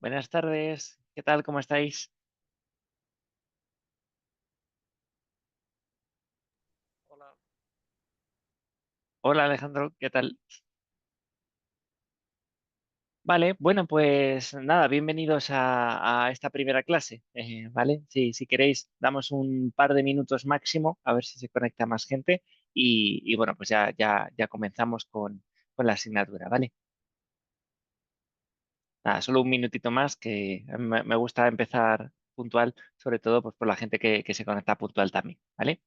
Buenas tardes, ¿qué tal? ¿Cómo estáis? Hola. Hola Alejandro, ¿qué tal? Vale, bueno, pues nada, bienvenidos a esta primera clase, ¿vale? Si queréis, damos un par de minutos máximo, a ver si se conecta más gente y bueno, pues ya comenzamos con la asignatura, ¿vale? Nada, solo un minutito más que me gusta empezar puntual, sobre todo pues, por la gente que se conecta puntual también, ¿vale?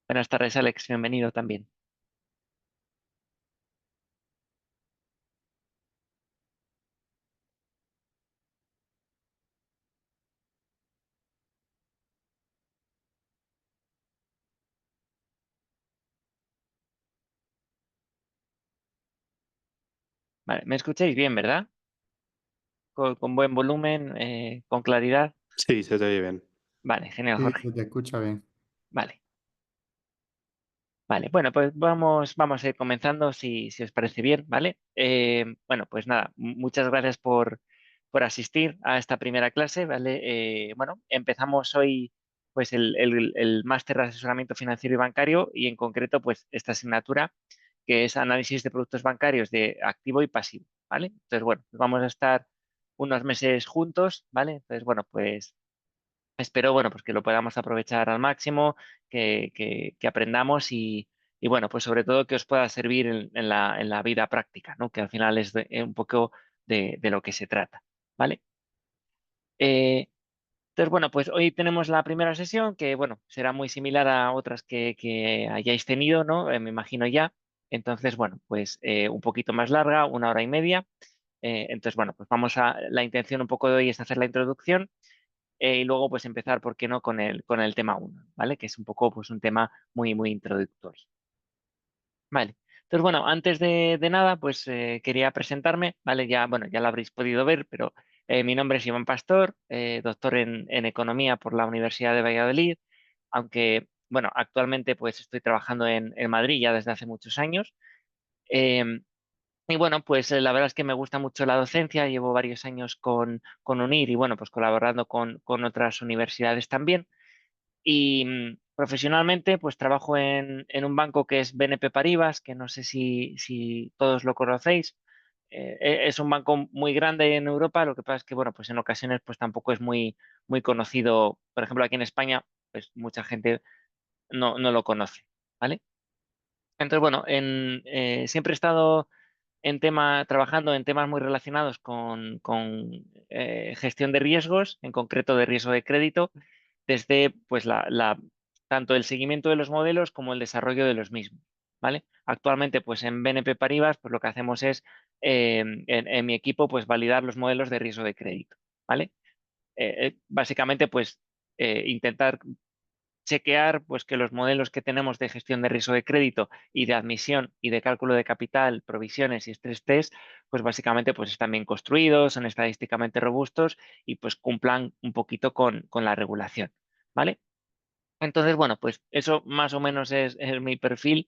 Buenas tardes, Alex, bienvenido también. Vale, ¿me escucháis bien, verdad? Con buen volumen, con claridad. Sí, se te oye bien. Vale, genial, Sí, Jorge. se te escucha bien. Vale, vale. Bueno, pues vamos a ir comenzando si os parece bien, ¿vale? Bueno, pues nada, muchas gracias por asistir a esta primera clase, ¿vale? Bueno, empezamos hoy pues el máster de asesoramiento financiero y bancario y en concreto pues esta asignatura que es análisis de productos bancarios de activo y pasivo, ¿vale? Entonces, bueno, pues vamos a estar unos meses juntos, ¿vale? Entonces, bueno, pues espero, bueno, pues que lo podamos aprovechar al máximo, que aprendamos y, bueno, pues sobre todo que os pueda servir en la vida práctica, ¿no? Que al final es un poco de lo que se trata, ¿vale? Eh, entonces, bueno, pues hoy tenemos la primera sesión que, bueno, será muy similar a otras que hayáis tenido, ¿no? Me imagino ya. Entonces, bueno, pues un poquito más larga, 1 hora y media. Entonces, bueno, pues la intención un poco de hoy es hacer la introducción y luego pues empezar, ¿por qué no?, con el tema uno, ¿vale? Que es un poco pues un tema muy introductorio. Vale. Entonces, bueno, antes de nada, pues quería presentarme, ¿vale? Ya, bueno, ya lo habréis podido ver, pero mi nombre es Iván Pastor, doctor en Economía por la Universidad de Valladolid, aunque, bueno, actualmente pues estoy trabajando en Madrid ya desde hace muchos años. Em, y bueno, pues la verdad es que me gusta mucho la docencia, llevo varios años con UNIR y bueno, pues colaborando con otras universidades también. Y profesionalmente, pues trabajo en un banco que es BNP Paribas, que no sé si todos lo conocéis. Es un banco muy grande en Europa, lo que pasa es que, bueno, pues en ocasiones pues tampoco es muy conocido. Por ejemplo, aquí en España, pues mucha gente no lo conoce, ¿vale? Entonces, bueno, siempre he estado trabajando en temas muy relacionados con gestión de riesgos, en concreto de riesgo de crédito, desde pues tanto el seguimiento de los modelos como el desarrollo de los mismos, ¿vale? Actualmente, pues en BNP Paribas, pues lo que hacemos es en mi equipo, pues validar los modelos de riesgo de crédito, ¿vale? Básicamente, pues intentar chequear pues que los modelos que tenemos de gestión de riesgo de crédito y de admisión y de cálculo de capital, provisiones y estrés test, pues básicamente pues están bien construidos, son estadísticamente robustos y pues cumplan un poquito con la regulación, ¿vale? Entonces, bueno, pues eso más o menos es mi perfil,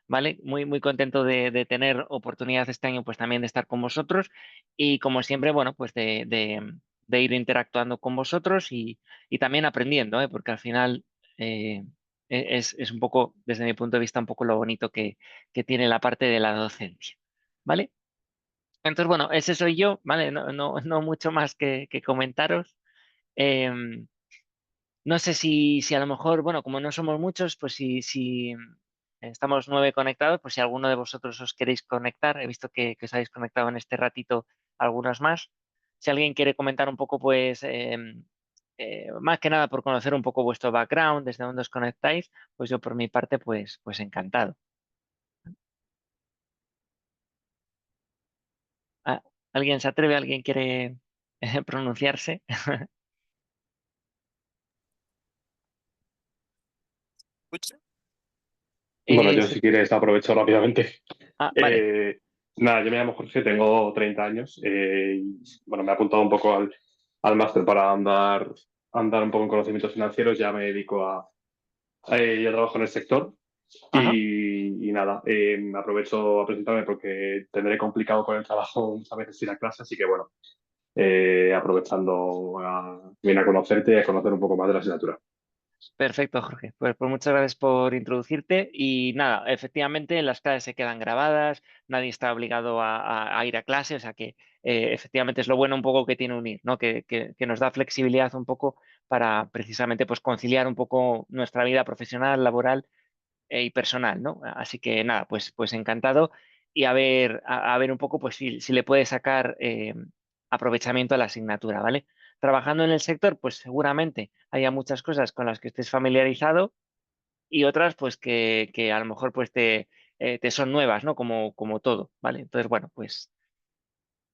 ¿vale? Muy contento de tener oportunidad este año pues también de estar con vosotros y como siempre, bueno, pues de ir interactuando con vosotros y también aprendiendo, ¿eh? Porque al final eh, es un poco, desde mi punto de vista, un poco lo bonito que tiene la parte de la docencia, ¿vale? Entonces, bueno, ese soy yo, ¿vale? No mucho más que comentaros. Em, no sé si a lo mejor, bueno, como no somos muchos, pues si estamos 9 conectados, pues si alguno de vosotros os queréis conectar, he visto que os habéis conectado en este ratito algunos más. Si alguien quiere comentar un poco, pues más que nada por conocer un poco vuestro background, desde dónde os conectáis, pues yo por mi parte, pues encantado. Ah, ¿alguien se atreve? ¿Alguien quiere pronunciarse? ¿Escucha? Bueno, Eh, yo se- si quieres aprovecho rápidamente. vale. Eh, Nada, yo me llamo Jorge, tengo 30 años y bueno, me he apuntado un poco al máster para andar un poco en conocimientos financieros, ya me dedico yo trabajo en el sector Ajá. y nada, aprovecho a presentarme porque tendré complicado con el trabajo muchas veces ir a clase, así que bueno, aprovechando bien a conocerte y a conocer un poco más de la asignatura. Perfecto, Jorge. Pues muchas gracias por introducirte. Y nada, efectivamente las clases se quedan grabadas, nadie está obligado a ir a clase, o sea que efectivamente es lo bueno un poco que tiene unir, ¿no? Que nos da flexibilidad un poco para precisamente pues conciliar un poco nuestra vida profesional, laboral y personal, ¿no? Así que nada, pues encantado y a ver un poco pues si le puede sacar aprovechamiento a la asignatura, ¿vale? Trabajando en el sector, pues seguramente haya muchas cosas con las que estés familiarizado y otras pues que a lo mejor pues te son nuevas, ¿no? Como todo, ¿vale? Entonces, bueno, pues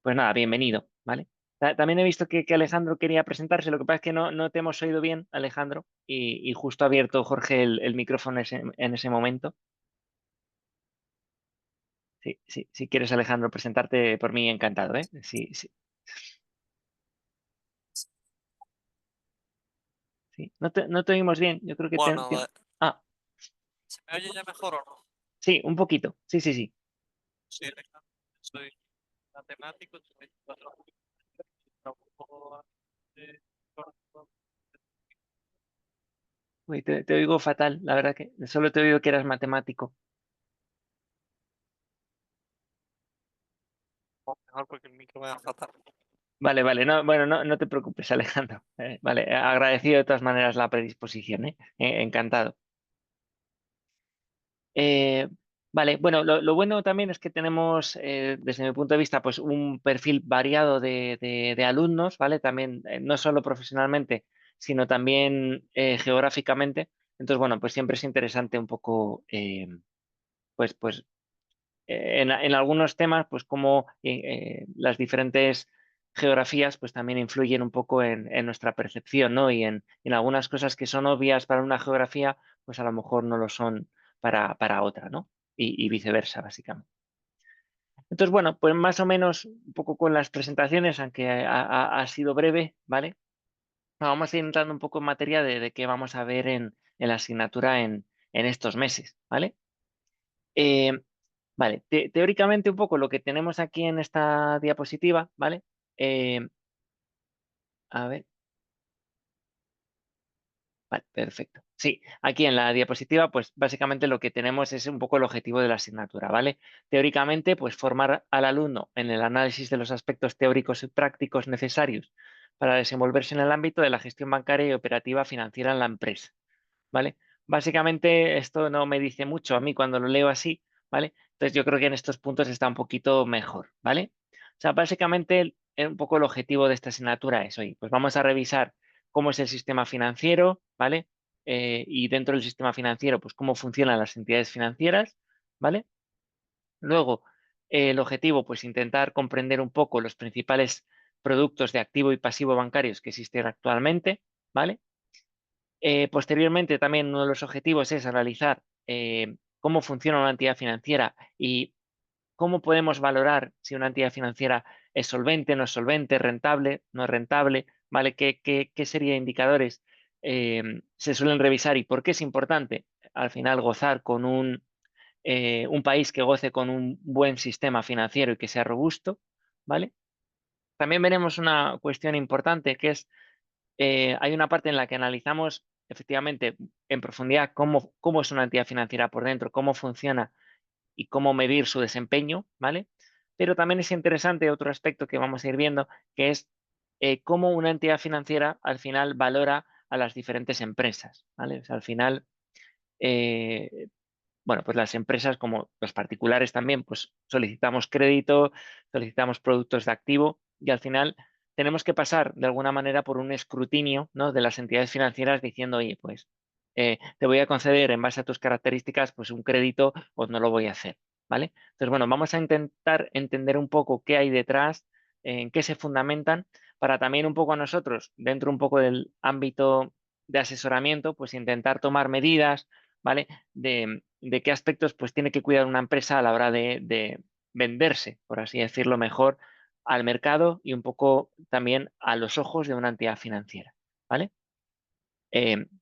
nada, bienvenido, ¿vale? También he visto que Alejandro quería presentarse, lo que pasa es que no te hemos oído bien, Alejandro, y justo ha abierto Jorge el micrófono en ese momento. Sí, sí, si quieres, Alejandro, presentarte por mí, encantado, ¿eh? Sí, sí, sí. No te oímos bien. Yo creo que Bueno, Ah, ¿se me oye ya mejor o no? sí, un poquito. Sí, sí, sí. Sí, Alejandro, soy matemático, tengo 24 años, trabajo de- Uy, te oigo fatal, la verdad que solo te oigo que eras matemático. mejor porque el micro me da fatal. Vale, vale, no, bueno, no te preocupes, Alejandro. Vale, agradecido de todas maneras la predisposición, ¿eh? Encantado. Eh, vale, bueno, lo bueno también es que tenemos, desde mi punto de vista, pues un perfil variado de alumnos, ¿vale? También, no solo profesionalmente, sino también geográficamente. Entonces, bueno, pues siempre es interesante un poco, pues en algunos temas, pues cómo las diferentes geografías, pues también influyen un poco en nuestra percepción, ¿no? Y en algunas cosas que son obvias para una geografía, pues a lo mejor no lo son para otra, ¿no? Y viceversa, básicamente. Entonces, bueno, pues más o menos un poco con las presentaciones, aunque ha sido breve, ¿vale? Vamos a ir entrando un poco en materia de qué vamos a ver en la asignatura en estos meses, ¿vale? Eh, vale, teóricamente un poco lo que tenemos aquí en esta diapositiva, ¿vale? Eh, a ver, vale, perfecto. Sí, aquí en la diapositiva, pues básicamente lo que tenemos es un poco el objetivo de la asignatura, ¿vale? Teóricamente, pues formar al alumno en el análisis de los aspectos teóricos y prácticos necesarios para desenvolverse en el ámbito de la gestión bancaria y operativa financiera en la empresa. ¿Vale? Básicamente esto no me dice mucho a mí cuando lo leo así, ¿vale? Entonces yo creo que en estos puntos está un poquito mejor, ¿vale? O sea, básicamente un poco el objetivo de esta asignatura es, oye, pues vamos a revisar cómo es el sistema financiero, ¿vale? Y dentro del sistema financiero, pues cómo funcionan las entidades financieras, ¿vale? Luego, el objetivo, pues intentar comprender un poco los principales productos de activo y pasivo bancarios que existen actualmente, ¿vale? Posteriormente, también uno de los objetivos es analizar cómo funciona una entidad financiera y cómo podemos valorar si una entidad financiera es solvente, no es solvente, rentable, no es rentable, ¿vale? ¿Qué serie de indicadores se suelen revisar y por qué es importante al final gozar con un país que goce con un buen sistema financiero y que sea robusto, ¿vale? También veremos una cuestión importante que es hay una parte en la que analizamos efectivamente en profundidad cómo es una entidad financiera por dentro, cómo funciona y cómo medir su desempeño, ¿vale? Pero también es interesante otro aspecto que vamos a ir viendo, que es cómo una entidad financiera al final valora a las diferentes empresas, ¿vale? O sea, al final, eh, bueno, pues las empresas como los particulares también, pues solicitamos crédito, solicitamos productos de activo y al final tenemos que pasar de alguna manera por un escrutinio, ¿no? De las entidades financieras diciendo, oye, pues te voy a conceder en base a tus características pues un crédito o no lo voy a hacer, ¿vale? Entonces, bueno, vamos a intentar entender un poco qué hay detrás, en qué se fundamentan, para también un poco a nosotros, dentro un poco del ámbito de asesoramiento, pues intentar tomar medidas, ¿vale? De qué aspectos pues tiene que cuidar una empresa a la hora de venderse, por así decirlo mejor, al mercado y un poco también a los ojos de una entidad financiera, ¿vale?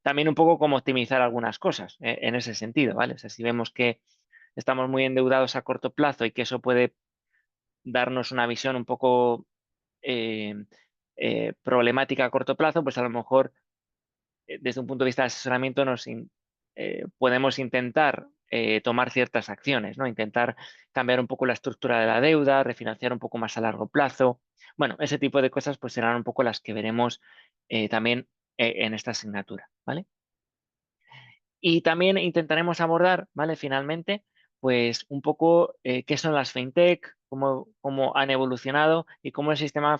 También un poco cómo optimizar algunas cosas en ese sentido, ¿vale? O sea, si vemos que estamos muy endeudados a corto plazo y que eso puede darnos una visión un poco eh, problemática a corto plazo, pues a lo mejor desde un punto de vista de asesoramiento podemos intentar tomar ciertas acciones, ¿no? Intentar cambiar un poco la estructura de la deuda, refinanciar un poco más a largo plazo. Bueno, ese tipo de cosas pues serán un poco las que veremos también en esta asignatura, ¿vale? Y también intentaremos abordar, ¿vale? Finalmente, pues un poco qué son las fintech, cómo han evolucionado y cómo el sistema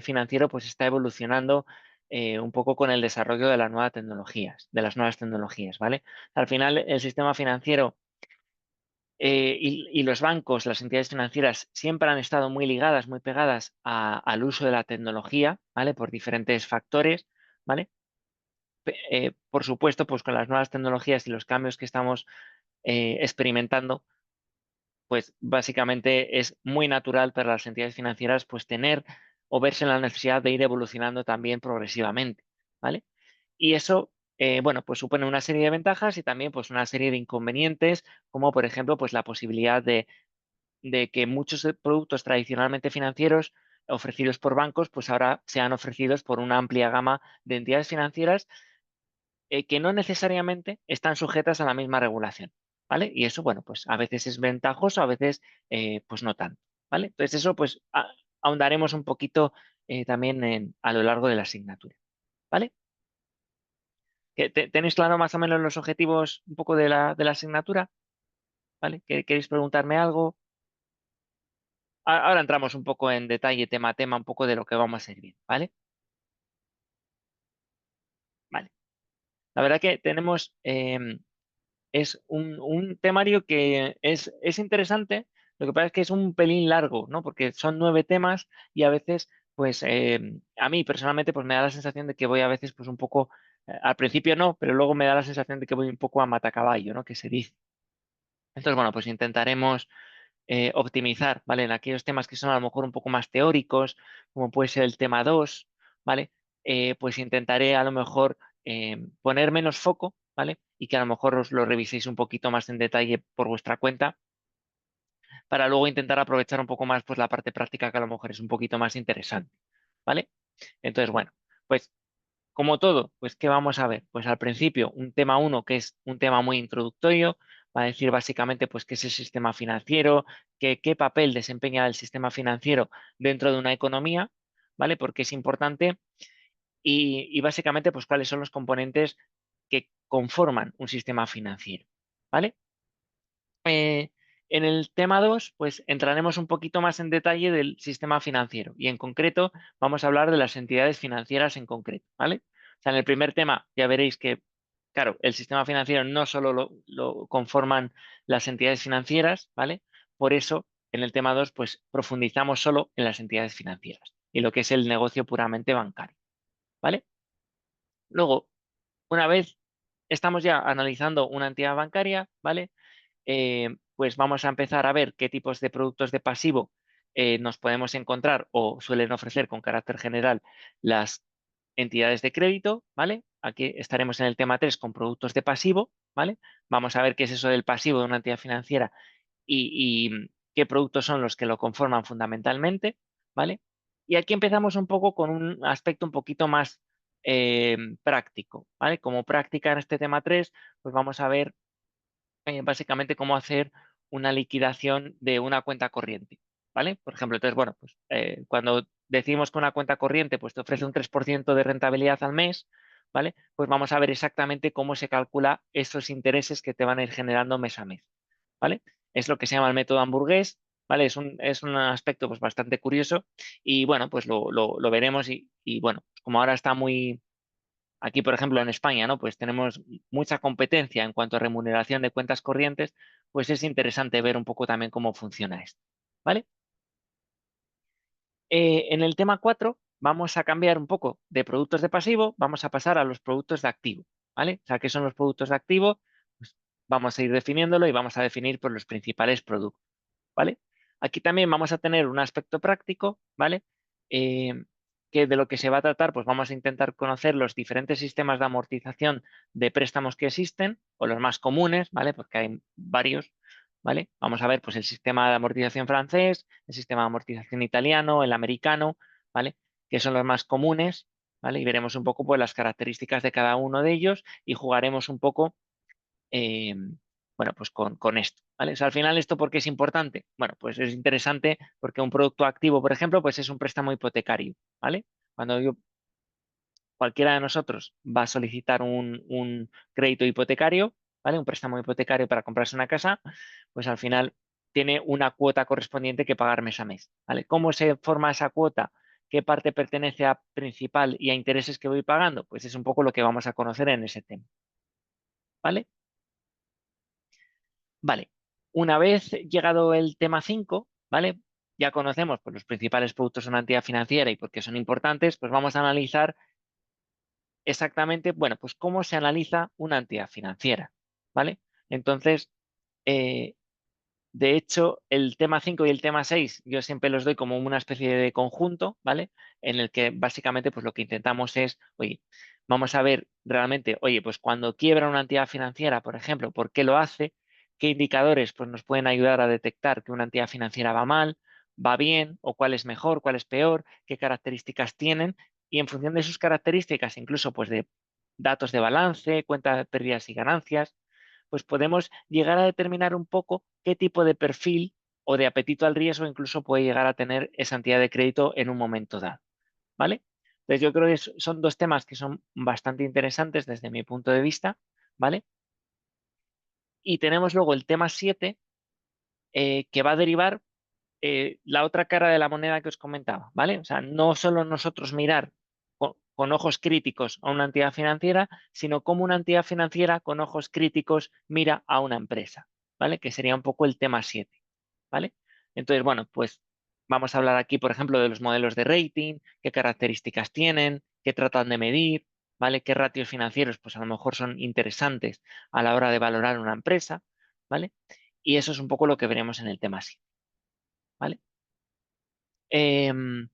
financiero pues está evolucionando un poco con el desarrollo de las nuevas tecnologías, ¿vale? Al final, el sistema financiero y los bancos, las entidades financieras, siempre han estado muy ligadas, muy pegadas al uso de la tecnología, ¿vale? Por diferentes factores, ¿vale? Por supuesto, pues con las nuevas tecnologías y los cambios que estamos experimentando, pues básicamente es muy natural para las entidades financieras pues tener o verse en la necesidad de ir evolucionando también progresivamente, ¿vale? Y eso, bueno, pues supone una serie de ventajas y también pues una serie de inconvenientes, como por ejemplo pues la posibilidad de que muchos productos tradicionalmente financieros ofrecidos por bancos pues ahora sean ofrecidos por una amplia gama de entidades financieras que no necesariamente están sujetas a la misma regulación, ¿vale? Y eso, bueno, pues a veces es ventajoso, a veces pues no tanto, ¿vale? Entonces eso pues ahondaremos un poquito también a lo largo de la asignatura, ¿vale? ¿Tenéis claro más o menos los objetivos un poco de la asignatura? ¿Vale? ¿Queréis preguntarme algo? Ahora entramos un poco en detalle, tema a tema, un poco de lo que vamos a ir viendo, ¿vale? Vale. La verdad que tenemos es un temario que es interesante, lo que pasa es que es un pelín largo, ¿no? Porque son 9 temas y a veces, pues a mí personalmente, pues me da la sensación de que voy a veces, pues un poco, al principio no, pero luego me da la sensación de que voy un poco a matacaballo, ¿no? Que se dice. Entonces, bueno, pues intentaremos optimizar, ¿vale? En aquellos temas que son a lo mejor un poco más teóricos, como puede ser el tema 2, ¿vale? Pues intentaré a lo mejor poner menos foco, ¿vale? Y que a lo mejor os lo reviséis un poquito más en detalle por vuestra cuenta, para luego intentar aprovechar un poco más pues la parte práctica que a lo mejor es un poquito más interesante, ¿vale? Entonces, bueno, pues como todo, pues ¿qué vamos a ver? Pues al principio un tema uno que es un tema muy introductorio, va a decir básicamente pues qué es el sistema financiero, qué papel desempeña el sistema financiero dentro de una economía, ¿vale? Porque es importante y básicamente pues cuáles son los componentes que conforman un sistema financiero, ¿vale? Eh, en el tema 2, pues entraremos un poquito más en detalle del sistema financiero y en concreto vamos a hablar de las entidades financieras en concreto, ¿vale? O sea, en el primer tema ya veréis que, claro, el sistema financiero no solo lo conforman las entidades financieras, ¿vale? Por eso, en el tema 2, pues profundizamos solo en las entidades financieras y lo que es el negocio puramente bancario, ¿vale? Luego, una vez estamos ya analizando una entidad bancaria, ¿vale? Pues vamos a empezar a ver qué tipos de productos de pasivo nos podemos encontrar o suelen ofrecer con carácter general las entidades de crédito, ¿vale? Aquí estaremos en el tema 3 con productos de pasivo, ¿vale? Vamos a ver qué es eso del pasivo de una entidad financiera y qué productos son los que lo conforman fundamentalmente, ¿vale? Y aquí empezamos un poco con un aspecto un poquito más práctico, ¿vale? Como práctica en este tema 3, pues vamos a ver básicamente cómo hacer una liquidación de una cuenta corriente, ¿vale? Por ejemplo, entonces, bueno, pues cuando decimos que una cuenta corriente pues te ofrece un 3% de rentabilidad al mes, ¿vale? Pues vamos a ver exactamente cómo se calcula esos intereses que te van a ir generando mes a mes, ¿vale? Es lo que se llama el método hamburgués, ¿vale? Es un aspecto pues bastante curioso y bueno, pues lo veremos y bueno, como ahora está muy aquí, por ejemplo, en España, ¿no? Pues tenemos mucha competencia en cuanto a remuneración de cuentas corrientes, pues es interesante ver un poco también cómo funciona esto, ¿vale? En el tema 4 vamos a cambiar un poco de productos de pasivo, vamos a pasar a los productos de activo, ¿vale? O sea, ¿qué son los productos de activo? Pues vamos a ir definiéndolo y vamos a definir por los principales productos, ¿vale? Aquí también vamos a tener un aspecto práctico, ¿vale? Eh, que de lo que se va a tratar, pues vamos a intentar conocer los diferentes sistemas de amortización de préstamos que existen, o los más comunes, ¿vale? Porque hay varios, ¿vale? Vamos a ver pues el sistema de amortización francés, el sistema de amortización italiano, el americano, ¿vale? Que son los más comunes, ¿vale? Y veremos un poco pues las características de cada uno de ellos y jugaremos un poco, eh, bueno, pues con esto, ¿vale? O sea, al final, ¿esto por qué es importante? Bueno, pues es interesante porque un producto activo, por ejemplo, pues es un préstamo hipotecario, ¿vale? Cuando cualquiera de nosotros va a solicitar un crédito hipotecario, ¿vale? Un préstamo hipotecario para comprarse una casa, pues al final tiene una cuota correspondiente que pagar mes a mes, ¿vale? ¿Cómo se forma esa cuota? ¿Qué parte pertenece a principal y a intereses que voy pagando? Pues es un poco lo que vamos a conocer en ese tema, ¿vale? Vale, una vez llegado el tema 5, ¿vale? Ya conocemos pues, los principales productos de una entidad financiera y por qué son importantes, pues vamos a analizar exactamente, bueno, pues cómo se analiza una entidad financiera, ¿vale? Entonces, eh, de hecho, el tema 5 y el tema 6 yo siempre los doy como una especie de conjunto, ¿vale? En el que básicamente pues lo que intentamos es, oye, vamos a ver realmente, oye, pues cuando quiebra una entidad financiera, por ejemplo, ¿por qué lo hace? ¿Qué indicadores pues nos pueden ayudar a detectar que una entidad financiera va mal, va bien o cuál es mejor, cuál es peor, qué características tienen? Y en función de sus características, incluso pues de datos de balance, cuenta de pérdidas y ganancias, pues podemos llegar a determinar un poco qué tipo de perfil o de apetito al riesgo incluso puede llegar a tener esa entidad de crédito en un momento dado, ¿vale? Entonces yo creo que son dos temas que son bastante interesantes desde mi punto de vista, ¿vale? Y tenemos luego el tema 7, que va a derivar la otra cara de la moneda que os comentaba, ¿vale? O sea, no solo nosotros mirar con ojos críticos a una entidad financiera, sino cómo una entidad financiera con ojos críticos mira a una empresa, ¿vale? Que sería un poco el tema 7, ¿vale? Entonces, bueno, pues vamos a hablar aquí, por ejemplo, de los modelos de rating, qué características tienen, qué tratan de medir, ¿vale? Qué ratios financieros, pues a lo mejor son interesantes a la hora de valorar una empresa, ¿vale? Y eso es un poco lo que veremos en el tema 7, ¿vale? Em,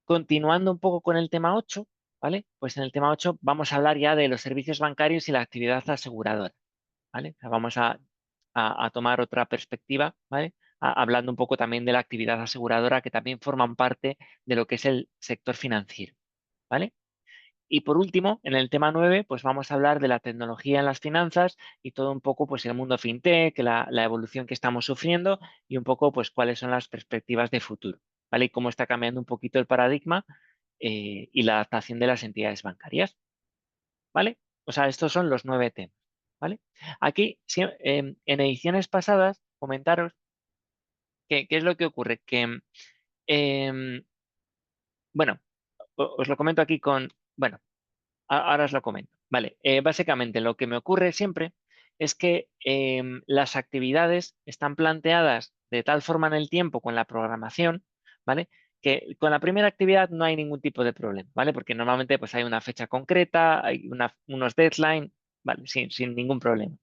Continuando un poco con el tema 8, ¿vale? Pues en el tema 8 vamos a hablar ya de los servicios bancarios y la actividad aseguradora, ¿vale? O sea, vamos a tomar otra perspectiva, ¿vale? Hablando un poco también de la actividad aseguradora que también forman parte de lo que es el sector financiero, ¿vale? Y por último, en el tema 9, pues vamos a hablar de la tecnología en las finanzas y todo un poco, pues el mundo fintech, la evolución que estamos sufriendo y un poco, pues cuáles son las perspectivas de futuro, ¿vale? Y cómo está cambiando un poquito el paradigma y la adaptación de las entidades bancarias, ¿vale? O sea, estos son los 9 temas, ¿vale? Aquí, en ediciones pasadas, comentaros qué es lo que ocurre, que, em, bueno, os lo comento aquí bueno, ahora os lo comento. Vale, básicamente lo que me ocurre siempre es que las actividades están planteadas de tal forma en el tiempo con la programación, ¿vale? Que con la primera actividad no hay ningún tipo de problema, ¿vale? Porque normalmente pues hay una fecha concreta, hay unos deadline, ¿vale? Sin ningún problema.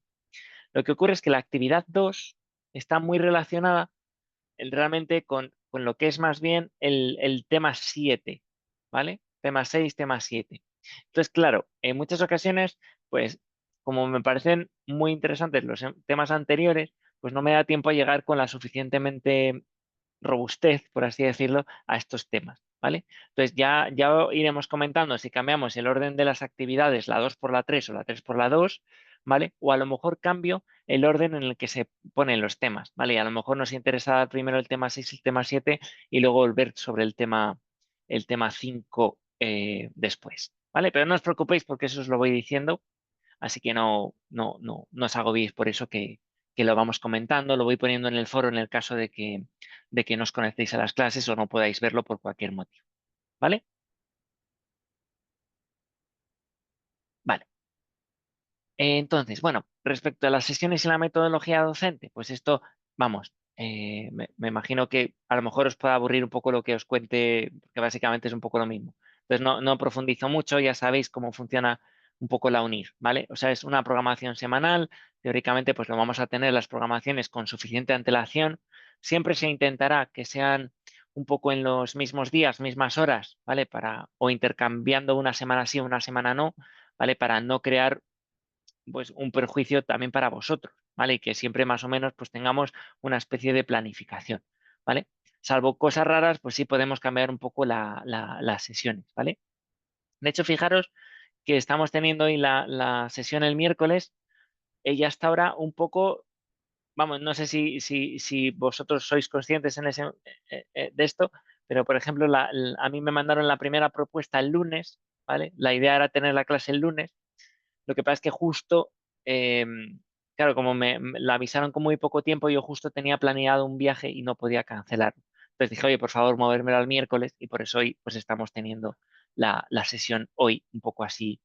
Lo que ocurre es que la actividad 2 está muy relacionada realmente con lo que es más bien el tema 7, ¿vale? Tema 6, tema 7. Entonces, claro, en muchas ocasiones, pues como me parecen muy interesantes los temas anteriores, pues no me da tiempo a llegar con la suficientemente robustez, por así decirlo, a estos temas, ¿vale? Entonces ya iremos comentando si cambiamos el orden de las actividades, la 2 por la 3 o la 3 por la 2, ¿vale? O a lo mejor cambio el orden en el que se ponen los temas, ¿vale? Y a lo mejor nos interesa primero el tema 6 y el tema 7 y luego volver sobre el tema 5 después, ¿vale? Pero no os preocupéis porque eso os lo voy diciendo, así que no os agobiéis por eso que lo vamos comentando, lo voy poniendo en el foro en el caso de que no os conectéis a las clases o no podáis verlo por cualquier motivo, ¿vale? Vale. Entonces, bueno, respecto a las sesiones y la metodología docente, pues esto, vamos, me imagino que a lo mejor os pueda aburrir un poco lo que os cuente, que básicamente es un poco lo mismo. Entonces, no profundizo mucho, ya sabéis cómo funciona un poco la UNIR, ¿vale? O sea, es una programación semanal, teóricamente, pues lo vamos a tener las programaciones con suficiente antelación. Siempre se intentará que sean un poco en los mismos días, mismas horas, ¿vale? O intercambiando una semana sí, una semana no, ¿vale? Para no crear pues un perjuicio también para vosotros, ¿vale? Y que siempre más o menos pues tengamos una especie de planificación, ¿vale? Salvo cosas raras, pues sí podemos cambiar un poco las sesiones, ¿vale? De hecho, fijaros que estamos teniendo hoy la sesión el miércoles, ella hasta ahora un poco, vamos, no sé si vosotros sois conscientes de esto, pero por ejemplo, a mí me mandaron la primera propuesta el lunes, ¿vale? La idea era tener la clase el lunes. Lo que pasa es que justo, claro, como la avisaron con muy poco tiempo, yo justo tenía planeado un viaje y no podía cancelar. Entonces dije, oye, por favor, movérmelo al miércoles y por eso hoy pues estamos teniendo la sesión hoy un poco así.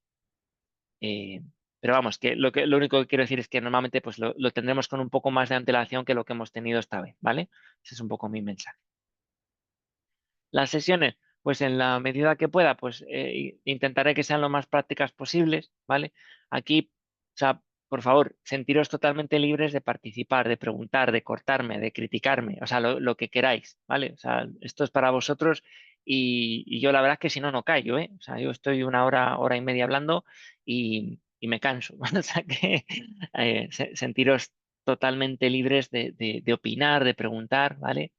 eh, pero vamos, lo único que quiero decir es que normalmente pues lo tendremos con un poco más de antelación que lo que hemos tenido esta vez, ¿vale? Ese es un poco mi mensaje. Las sesiones, pues en la medida que pueda, pues intentaré que sean lo más prácticas posibles, ¿vale? Aquí, o sea, por favor, sentiros totalmente libres de participar, de preguntar, de cortarme, de criticarme, o sea, lo que queráis, ¿vale? O sea, esto es para vosotros y yo la verdad es que si no, no callo, ¿eh? O sea, yo estoy una hora, hora y media hablando y me canso, o sea que sentiros totalmente libres de opinar, de preguntar, ¿vale?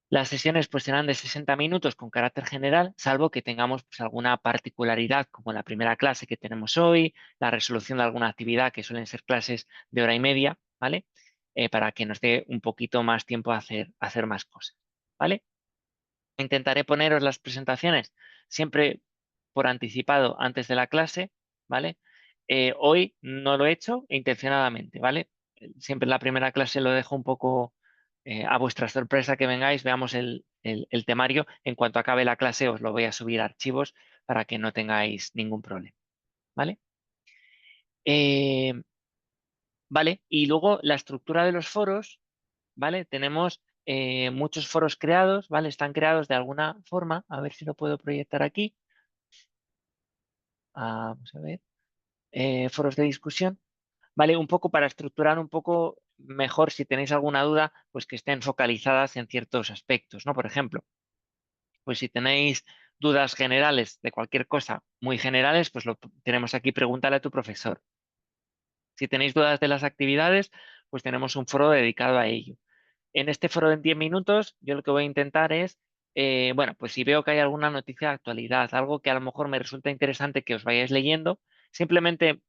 Las sesiones pues serán de 60 minutos con carácter general, salvo que tengamos pues, alguna particularidad como la primera clase que tenemos hoy, la resolución de alguna actividad que suelen ser clases de hora y media, ¿vale? Para que nos dé un poquito más tiempo a hacer más cosas, ¿vale? Intentaré poneros las presentaciones siempre por anticipado antes de la clase, ¿vale? Hoy no lo he hecho intencionadamente, ¿vale? Siempre en la primera clase lo dejo un poco a vuestra sorpresa que vengáis, veamos el temario. En cuanto acabe la clase os lo voy a subir a archivos para que no tengáis ningún problema, ¿vale? Eh, ¿Vale? Y luego la estructura de los foros, ¿vale? Tenemos muchos foros creados, ¿vale? Están creados de alguna forma. A ver si lo puedo proyectar aquí. Vamos a ver. Foros de discusión, ¿vale? Un poco para estructurar un poco mejor, si tenéis alguna duda, pues que estén focalizadas en ciertos aspectos, ¿no? Por ejemplo, pues si tenéis dudas generales de cualquier cosa, muy generales, pues lo tenemos aquí, pregúntale a tu profesor. Si tenéis dudas de las actividades, pues tenemos un foro dedicado a ello. En este foro de 10 minutos, yo lo que voy a intentar es, bueno, pues si veo que hay alguna noticia de actualidad, algo que a lo mejor me resulta interesante que os vayáis leyendo, simplemente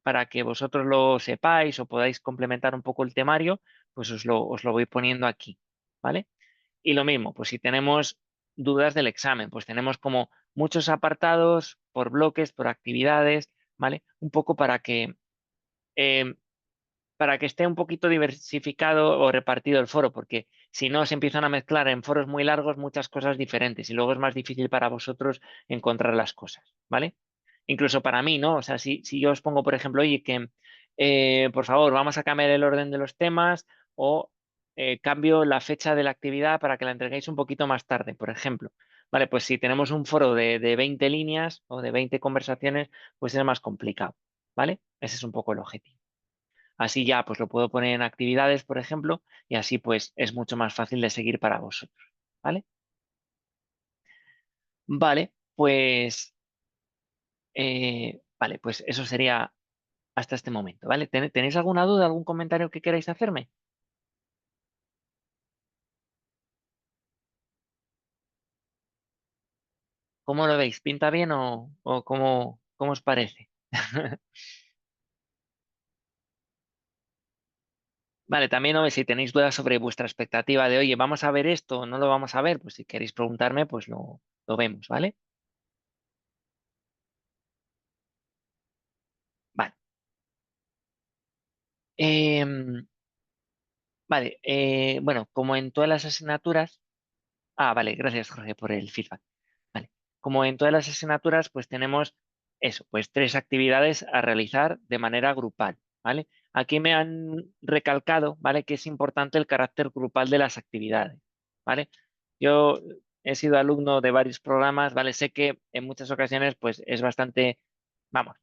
para que vosotros lo sepáis o podáis complementar un poco el temario, pues os lo voy poniendo aquí, ¿vale? Y lo mismo, pues si tenemos dudas del examen, pues tenemos como muchos apartados por bloques, por actividades, ¿vale? Un poco eh, para que esté un poquito diversificado o repartido el foro, porque si no se empiezan a mezclar en foros muy largos muchas cosas diferentes y luego es más difícil para vosotros encontrar las cosas, ¿vale? Incluso para mí, ¿no? O sea, si yo os pongo, por ejemplo, oye, que por favor, vamos a cambiar el orden de los temas o cambio la fecha de la actividad para que la entreguéis un poquito más tarde, por ejemplo. Vale, pues si tenemos un foro de 20 líneas o de 20 conversaciones, pues es más complicado, ¿vale? Ese es un poco el objetivo. Así ya, pues lo puedo poner en actividades, por ejemplo, y así pues es mucho más fácil de seguir para vosotros, ¿vale? Vale, pues, vale, pues eso sería hasta este momento, ¿vale? ¿Tenéis alguna duda, algún comentario que queráis hacerme? ¿Cómo lo veis? ¿Pinta bien o cómo os parece? Vale, también si tenéis dudas sobre vuestra expectativa de, oye, vamos a ver esto o no lo vamos a ver, pues si queréis preguntarme, pues lo vemos, ¿vale? Vale. Em, vale, bueno, como en todas las asignaturas, vale, gracias Jorge por el feedback. Vale, como en todas las asignaturas, pues tenemos eso, pues 3 actividades a realizar de manera grupal, ¿vale? Aquí me han recalcado, ¿vale? Que es importante el carácter grupal de las actividades, ¿vale? Yo he sido alumno de varios programas, ¿vale? Sé que en muchas ocasiones, pues es bastante, vamos,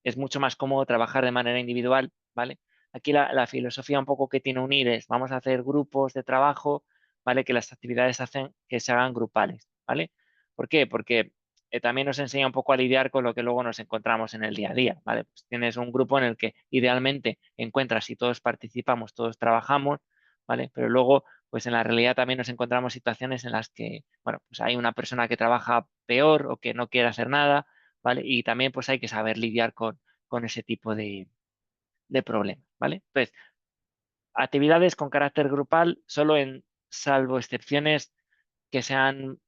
es mucho más cómodo trabajar de manera individual, ¿vale? Aquí la filosofía un poco que tiene unir es, vamos a hacer grupos de trabajo, ¿vale? Que las actividades hacen que se hagan grupales, ¿vale? ¿Por qué? Porque también nos enseña un poco a lidiar con lo que luego nos encontramos en el día a día, ¿vale? Pues tienes un grupo en el que idealmente encuentras si todos participamos, todos trabajamos, ¿vale? Pero luego, pues en la realidad también nos encontramos situaciones en las que, bueno, pues hay una persona que trabaja peor o que no quiere hacer nada, ¿vale? Y también pues hay que saber lidiar con ese tipo de problemas, ¿vale? Entonces, actividades con carácter grupal, solo en salvo excepciones que sean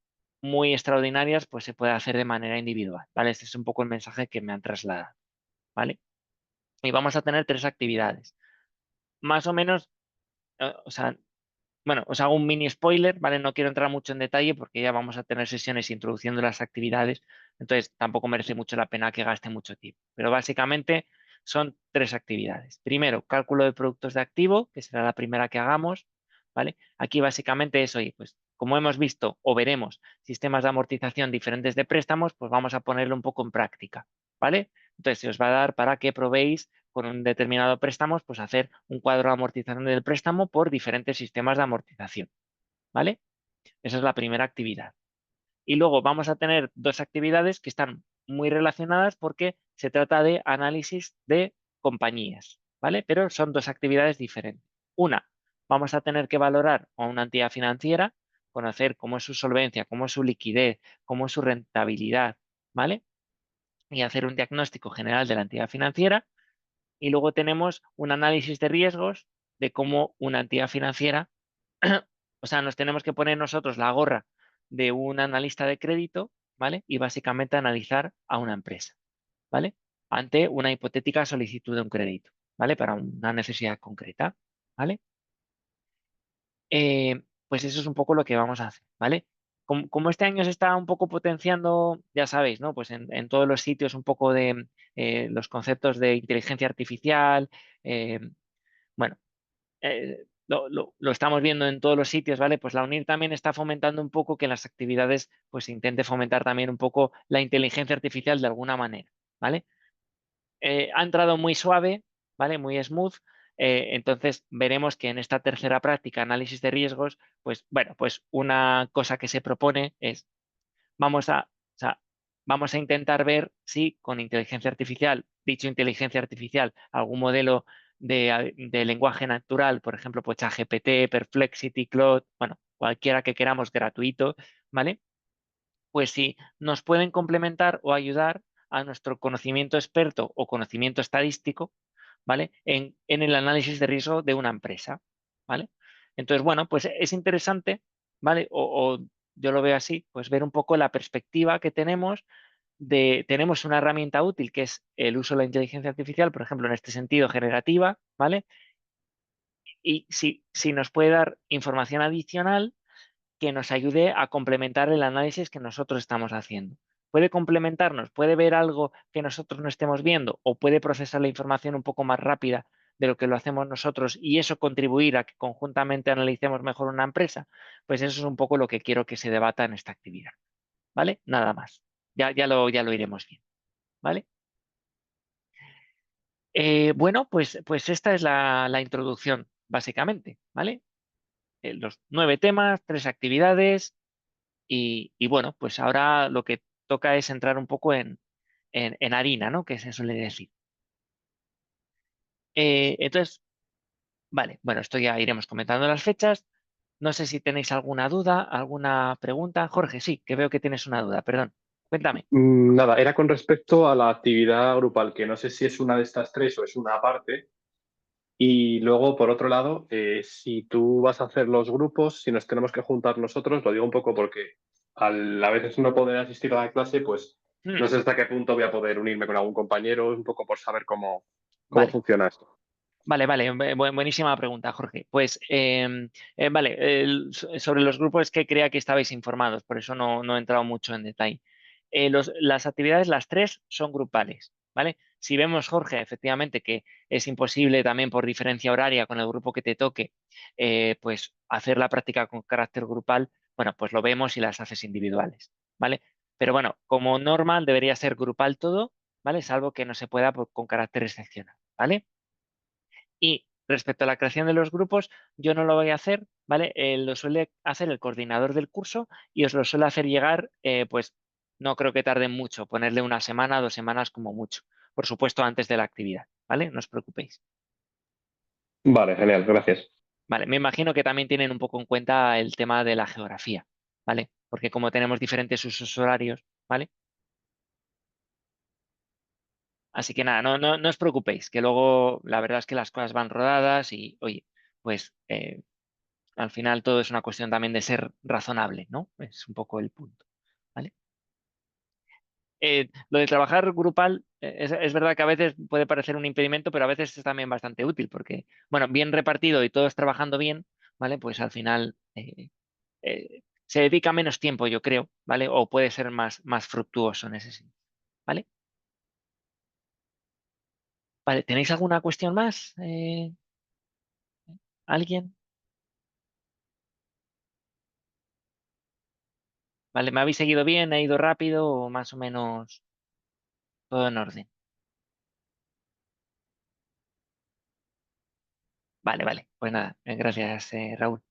muy extraordinarias, pues se puede hacer de manera individual, ¿vale? Este es un poco el mensaje que me han trasladado, ¿vale? Y vamos a tener 3 actividades. Más o menos, o sea, bueno, os hago un mini spoiler, ¿vale? No quiero entrar mucho en detalle porque ya vamos a tener sesiones introduciendo las actividades, entonces tampoco merece mucho la pena que gaste mucho tiempo. Pero básicamente son 3 actividades. Primero, cálculo de productos de activo, que será la primera que hagamos, ¿vale? Aquí básicamente es, oye, pues como hemos visto o veremos sistemas de amortización diferentes de préstamos, pues vamos a ponerlo un poco en práctica, ¿vale? Entonces se os va a dar para que probéis con un determinado préstamo, pues hacer un cuadro de amortización del préstamo por diferentes sistemas de amortización, ¿vale? Esa es la primera actividad. Y luego vamos a tener 2 actividades que están muy relacionadas porque se trata de análisis de compañías, ¿vale? Pero son 2 actividades diferentes. Una, vamos a tener que valorar a una entidad financiera, conocer cómo es su solvencia, cómo es su liquidez, cómo es su rentabilidad, ¿vale? Y hacer un diagnóstico general de la entidad financiera. Y luego tenemos un análisis de riesgos de cómo una entidad financiera, o sea, nos tenemos que poner nosotros la gorra de un analista de crédito, ¿vale? Y básicamente analizar a una empresa, ¿vale? Ante una hipotética solicitud de un crédito, ¿vale? Para una necesidad concreta, ¿vale? Pues eso es un poco lo que vamos a hacer, ¿vale? Como este año se está un poco potenciando, ya sabéis, ¿no? Pues en todos los sitios un poco de los conceptos de inteligencia artificial, eh, bueno, lo estamos viendo en todos los sitios, ¿vale? Pues la UNIR también está fomentando un poco que en las actividades pues se intente fomentar también un poco la inteligencia artificial de alguna manera, ¿vale? Ha entrado muy suave, ¿vale? Muy smooth. Entonces veremos que en esta tercera práctica, análisis de riesgos, pues bueno, pues una cosa que se propone es o sea, vamos a intentar ver si con inteligencia artificial, dicho inteligencia artificial, algún modelo de lenguaje natural, por ejemplo, pues ChatGPT, Perplexity, Claude, bueno, cualquiera que queramos gratuito, ¿vale? Pues si nos pueden complementar o ayudar a nuestro conocimiento experto o conocimiento estadístico, ¿vale? En el análisis de riesgo de una empresa, ¿vale? Entonces, bueno, pues es interesante, ¿vale? O yo lo veo así, pues ver un poco la perspectiva que tenemos una herramienta útil que es el uso de la inteligencia artificial, por ejemplo, en este sentido generativa, ¿vale? Y si nos puede dar información adicional que nos ayude a complementar el análisis que nosotros estamos haciendo. Puede complementarnos, puede ver algo que nosotros no estemos viendo o puede procesar la información un poco más rápida de lo que lo hacemos nosotros y eso contribuir a que conjuntamente analicemos mejor una empresa. Pues eso es un poco lo que quiero que se debata en esta actividad. ¿Vale? Nada más. Ya lo iremos viendo. ¿Vale? Bueno, pues esta es la introducción, básicamente. ¿Vale? Los 9 temas, 3 actividades. Y bueno, pues ahora lo que toca es entrar un poco en harina, ¿no? Que se suele decir. Entonces, vale, bueno, esto ya iremos comentando las fechas. No sé si tenéis alguna duda, alguna pregunta. Jorge, sí, que veo que tienes una duda, perdón. Cuéntame. Nada, era con respecto a la actividad grupal, que no sé si es una de estas 3 o es una aparte. Y luego, por otro lado, si tú vas a hacer los grupos, si nos tenemos que juntar nosotros, lo digo un poco porque a veces no poder asistir a la clase, pues Hmm, no sé hasta qué punto voy a poder unirme con algún compañero, un poco por saber cómo vale. funciona esto. Vale, vale, buenísima pregunta, Jorge. Pues, vale, sobre los grupos que creía que estabais informados, por eso no he entrado mucho en detalle. Las actividades, las 3, son grupales, ¿vale? Si vemos, Jorge, efectivamente que es imposible también por diferencia horaria con el grupo que te toque, pues hacer la práctica con carácter grupal, bueno, pues lo vemos y las haces individuales, ¿vale? Pero bueno, como normal debería ser grupal todo, ¿vale? Salvo que no se pueda con carácter excepcional, ¿vale? Y respecto a la creación de los grupos, yo no lo voy a hacer, ¿vale? Lo suele hacer el coordinador del curso y os lo suele hacer llegar, pues no creo que tarde mucho, ponerle una semana, 2 semanas como mucho. Por supuesto, antes de la actividad, ¿vale? No os preocupéis. Vale, genial, gracias. Vale, me imagino que también tienen un poco en cuenta el tema de la geografía, ¿vale? Porque como tenemos diferentes usos horarios, ¿vale? Así que nada, no os preocupéis, que luego la verdad es que las cosas van rodadas y, oye, pues al final todo es una cuestión también de ser razonable, ¿no? Es un poco el punto, ¿vale? Lo de trabajar grupal es verdad que a veces puede parecer un impedimento, pero a veces es también bastante útil porque, bueno, bien repartido y todos trabajando bien, ¿vale? Pues al final se dedica menos tiempo, yo creo, ¿vale? O puede ser más fructuoso en ese sentido, ¿vale? Vale, ¿tenéis alguna cuestión más? ¿Alguien? ¿Vale? ¿Me habéis seguido bien? ¿He ido rápido o más o menos todo en orden? Vale, vale. Pues nada, gracias, Raúl.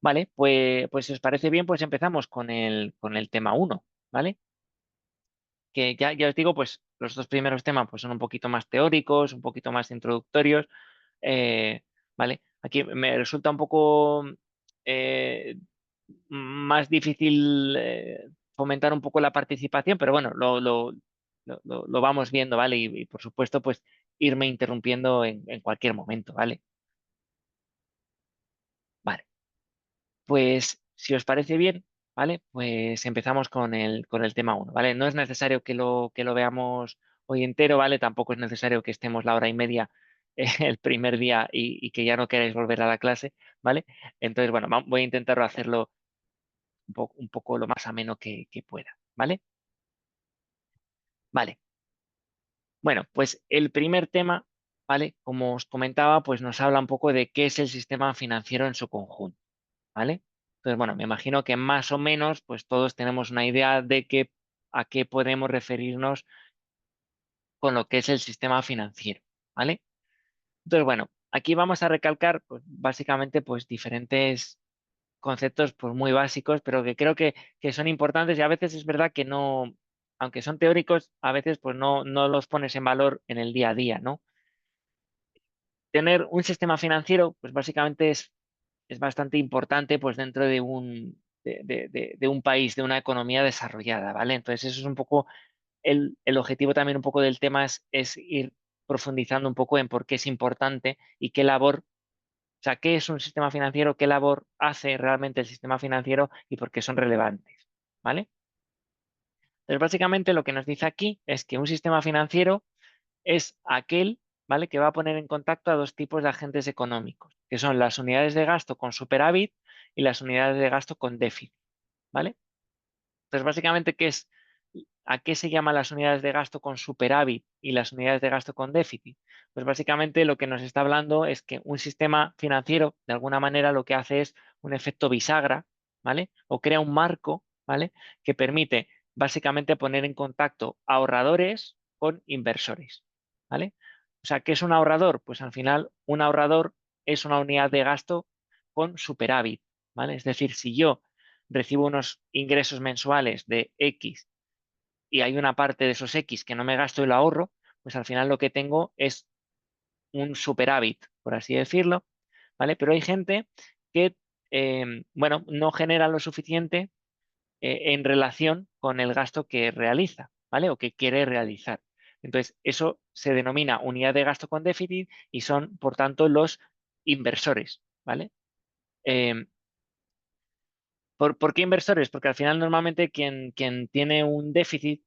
Vale, pues si os parece bien, pues empezamos con el tema uno, ¿vale? Que ya os digo, pues los dos primeros temas pues son un poquito más teóricos, un poquito más introductorios, ¿vale? Aquí me resulta un poco eh, más difícil fomentar un poco la participación, pero bueno, lo vamos viendo, ¿vale? Y por supuesto, pues irme interrumpiendo en cualquier momento, ¿vale? Vale. Pues si os parece bien, ¿vale? Pues empezamos con el tema uno, ¿vale? No es necesario que lo veamos hoy entero, ¿vale? Tampoco es necesario que estemos la hora y media el primer día y que ya no queráis volver a la clase, ¿vale? Entonces, bueno, voy a intentar hacerlo un poco lo más ameno que pueda, ¿vale? Vale. Bueno, pues el primer tema, ¿vale? Como os comentaba, pues nos habla un poco de qué es el sistema financiero en su conjunto. ¿Vale? Entonces, bueno, me imagino que más o menos, pues todos tenemos una idea de a qué podemos referirnos con lo que es el sistema financiero, ¿vale? Entonces, bueno, aquí vamos a recalcar, pues básicamente, pues diferentes conceptos, pues muy básicos, pero que creo que son importantes y a veces es verdad que no, aunque son teóricos, a veces pues no los pones en valor en el día a día, ¿no? Tener un sistema financiero, pues básicamente es bastante importante pues dentro de un país, de una economía desarrollada, ¿vale? Entonces eso es un poco el objetivo también un poco del tema es ir profundizando un poco en por qué es importante y qué labor, o sea, qué es un sistema financiero, qué labor hace realmente el sistema financiero y por qué son relevantes, ¿vale? Entonces básicamente lo que nos dice aquí es que un sistema financiero es aquel, ¿vale? Que va a poner en contacto a dos tipos de agentes económicos, que son las unidades de gasto con superávit y las unidades de gasto con déficit, ¿vale? Entonces, básicamente, ¿a qué se llaman las unidades de gasto con superávit y las unidades de gasto con déficit? Pues básicamente lo que nos está hablando es que un sistema financiero, de alguna manera, lo que hace es un efecto bisagra, ¿vale? O crea un marco, ¿vale? Que permite básicamente poner en contacto ahorradores con inversores, ¿vale? O sea, ¿qué es un ahorrador? Pues al final, un ahorrador es una unidad de gasto con superávit, ¿vale? Es decir, si yo recibo unos ingresos mensuales de X y hay una parte de esos X que no me gasto y lo ahorro, pues al final lo que tengo es un superávit, por así decirlo, ¿vale? Pero hay gente que, bueno, no genera lo suficiente en relación con el gasto que realiza, ¿vale? O que quiere realizar. Entonces, eso se denomina unidad de gasto con déficit y son, por tanto, los inversores, ¿vale? Em, ¿Por qué inversores? Porque al final normalmente quien tiene un déficit,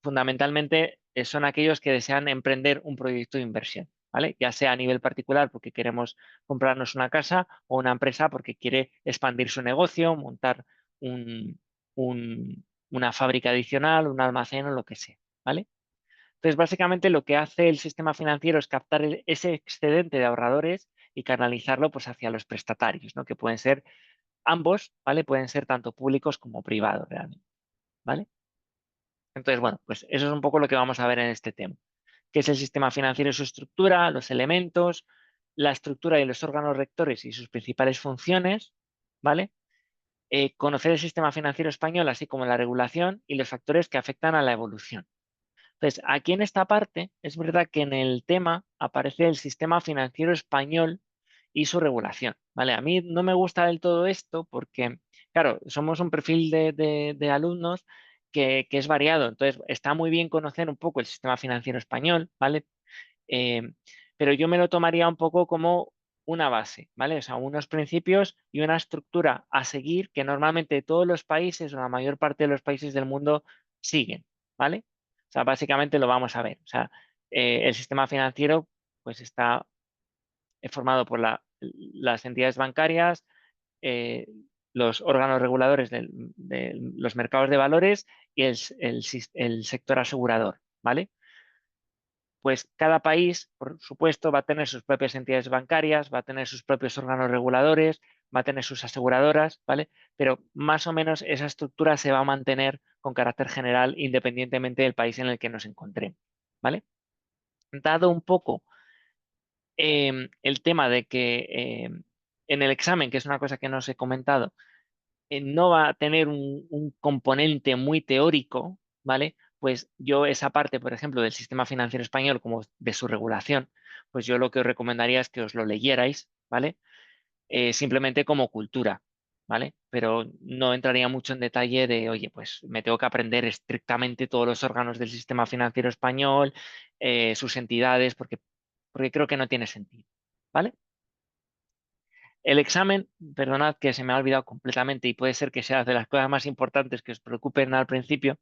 fundamentalmente son aquellos que desean emprender un proyecto de inversión, ¿vale? Ya sea a nivel particular porque queremos comprarnos una casa o una empresa porque quiere expandir su negocio, montar un- una fábrica adicional, un almacén o lo que sea, ¿vale? Entonces, básicamente lo que hace el sistema financiero es captar ese excedente de ahorradores y canalizarlo pues hacia los prestatarios, ¿no? Que pueden ser ambos, ¿vale? Pueden ser tanto públicos como privados realmente, ¿vale? Entonces, bueno, pues eso es un poco lo que vamos a ver en este tema. ¿Qué es el sistema financiero y su estructura, los elementos, la estructura y los órganos rectores y sus principales funciones, ¿vale? conocer el sistema financiero español, así como la regulación y los factores que afectan a la evolución. Entonces, aquí en esta parte, es verdad que en el tema aparece el sistema financiero español y su regulación, ¿vale? A mí no me gusta del todo esto porque, claro, somos un perfil de alumnos que es variado, entonces está muy bien conocer un poco el sistema financiero español, ¿vale? Eh, pero yo me lo tomaría un poco como una base, ¿vale? O sea, unos principios y una estructura a seguir que normalmente todos los países o la mayor parte de los países del mundo siguen, ¿vale? O sea, básicamente lo vamos a ver. O sea, el sistema financiero pues está formado por las entidades bancarias, eh, los órganos reguladores de los mercados de valores y el sector asegurador, ¿vale? Pues cada país, por supuesto, va a tener sus propias entidades bancarias, va a tener sus propios órganos reguladores, va a tener sus aseguradoras, ¿vale? Pero más o menos esa estructura se va a mantener con carácter general independientemente del país en el que nos encontremos, ¿vale? Dado un poco el tema de que en el examen, que es una cosa que no os he comentado, no va a tener un componente muy teórico, ¿vale? Pues yo esa parte, por ejemplo, del sistema financiero español, como de su regulación, pues yo lo que os recomendaría es que os lo leyerais, ¿vale? Simplemente como cultura, ¿vale? Pero no entraría mucho en detalle de, oye, pues me tengo que aprender estrictamente todos los órganos del sistema financiero español, sus entidades, porque creo que no tiene sentido, ¿vale? El examen, perdonad que se me ha olvidado completamente y puede ser que sea de las cosas más importantes que os preocupen al principio,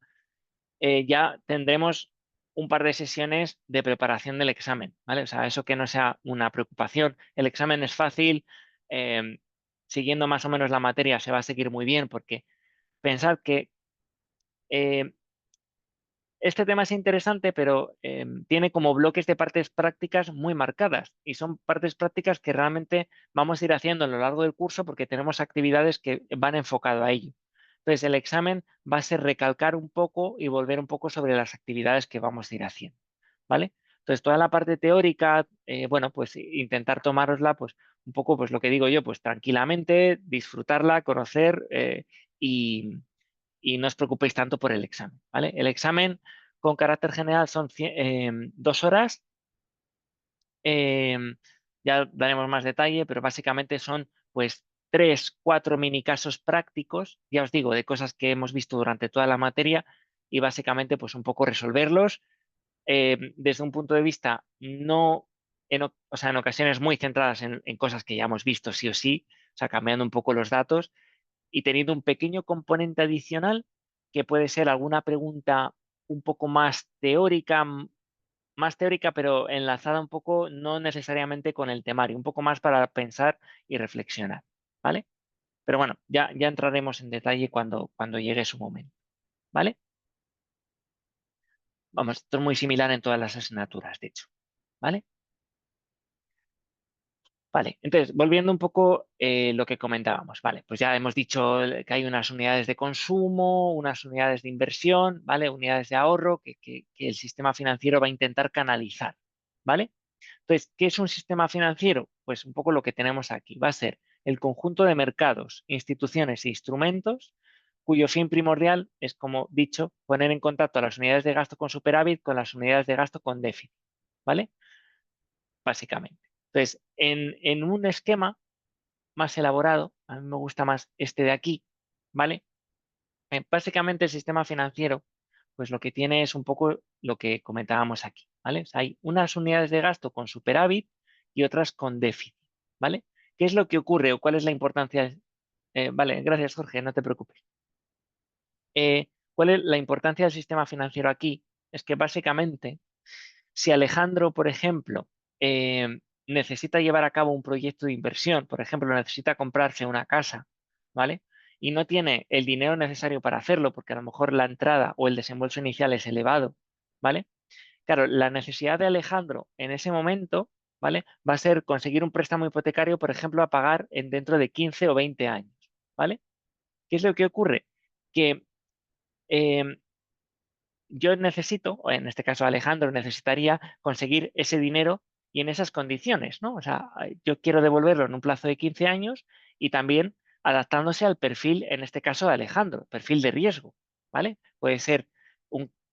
ya tendremos un par de sesiones de preparación del examen, ¿vale? O sea, eso que no sea una preocupación. El examen es fácil, eh, siguiendo más o menos la materia se va a seguir muy bien porque pensad que eh, este tema es interesante, pero tiene como bloques de partes prácticas muy marcadas y son partes prácticas que realmente vamos a ir haciendo a lo largo del curso porque tenemos actividades que van enfocado a ello. Entonces, el examen va a ser recalcar un poco y volver un poco sobre las actividades que vamos a ir haciendo, ¿vale? Entonces, toda la parte teórica, bueno, pues intentar tomárosla, pues un poco, pues lo que digo yo, pues tranquilamente, disfrutarla, conocer y no os preocupéis tanto por el examen, ¿vale? El examen con carácter general son 2 horas, eh, ya daremos más detalle, pero básicamente son pues 3, 4 mini casos prácticos, ya os digo, de cosas que hemos visto durante toda la materia y básicamente pues un poco resolverlos desde un punto de vista no, o sea, en ocasiones muy centradas en cosas que ya hemos visto sí o sí, o sea, cambiando un poco los datos y teniendo un pequeño componente adicional que puede ser alguna pregunta un poco más teórica, pero enlazada un poco, no necesariamente con el temario, un poco más para pensar y reflexionar, ¿vale? Pero bueno, ya entraremos en detalle cuando llegue su momento, ¿vale? Vamos, esto es muy similar en todas las asignaturas, de hecho, ¿vale? Vale, entonces, volviendo un poco lo que comentábamos, vale, pues ya hemos dicho que hay unas unidades de consumo, unas unidades de inversión, ¿vale? Unidades de ahorro que el sistema financiero va a intentar canalizar, ¿vale? Entonces, ¿qué es un sistema financiero? Pues un poco lo que tenemos aquí, va a ser el conjunto de mercados, instituciones e instrumentos cuyo fin primordial es, como dicho, poner en contacto a las unidades de gasto con superávit con las unidades de gasto con déficit, ¿vale? Básicamente. Entonces, en un esquema más elaborado, a mí me gusta más este de aquí, ¿vale? Básicamente el sistema financiero, pues lo que tiene es un poco lo que comentábamos aquí, ¿vale? O sea, hay unas unidades de gasto con superávit y otras con déficit, ¿vale? ¿Qué es lo que ocurre o cuál es la importancia? Vale, gracias Jorge, no te preocupes. ¿Cuál es la importancia del sistema financiero aquí? Es que básicamente, si Alejandro, por ejemplo, necesita llevar a cabo un proyecto de inversión, por ejemplo, necesita comprarse una casa, ¿vale? Y no tiene el dinero necesario para hacerlo, porque a lo mejor la entrada o el desembolso inicial es elevado, ¿vale? Claro, la necesidad de Alejandro en ese momento, ¿vale? Va a ser conseguir un préstamo hipotecario, por ejemplo, a pagar dentro de 15 o 20 años, ¿vale? ¿Qué es lo que ocurre? Que em, yo necesito, o en este caso Alejandro necesitaría conseguir ese dinero y en esas condiciones, ¿no? O sea, yo quiero devolverlo en un plazo de 15 años y también adaptándose al perfil, en este caso de Alejandro, perfil de riesgo, ¿vale? Puede ser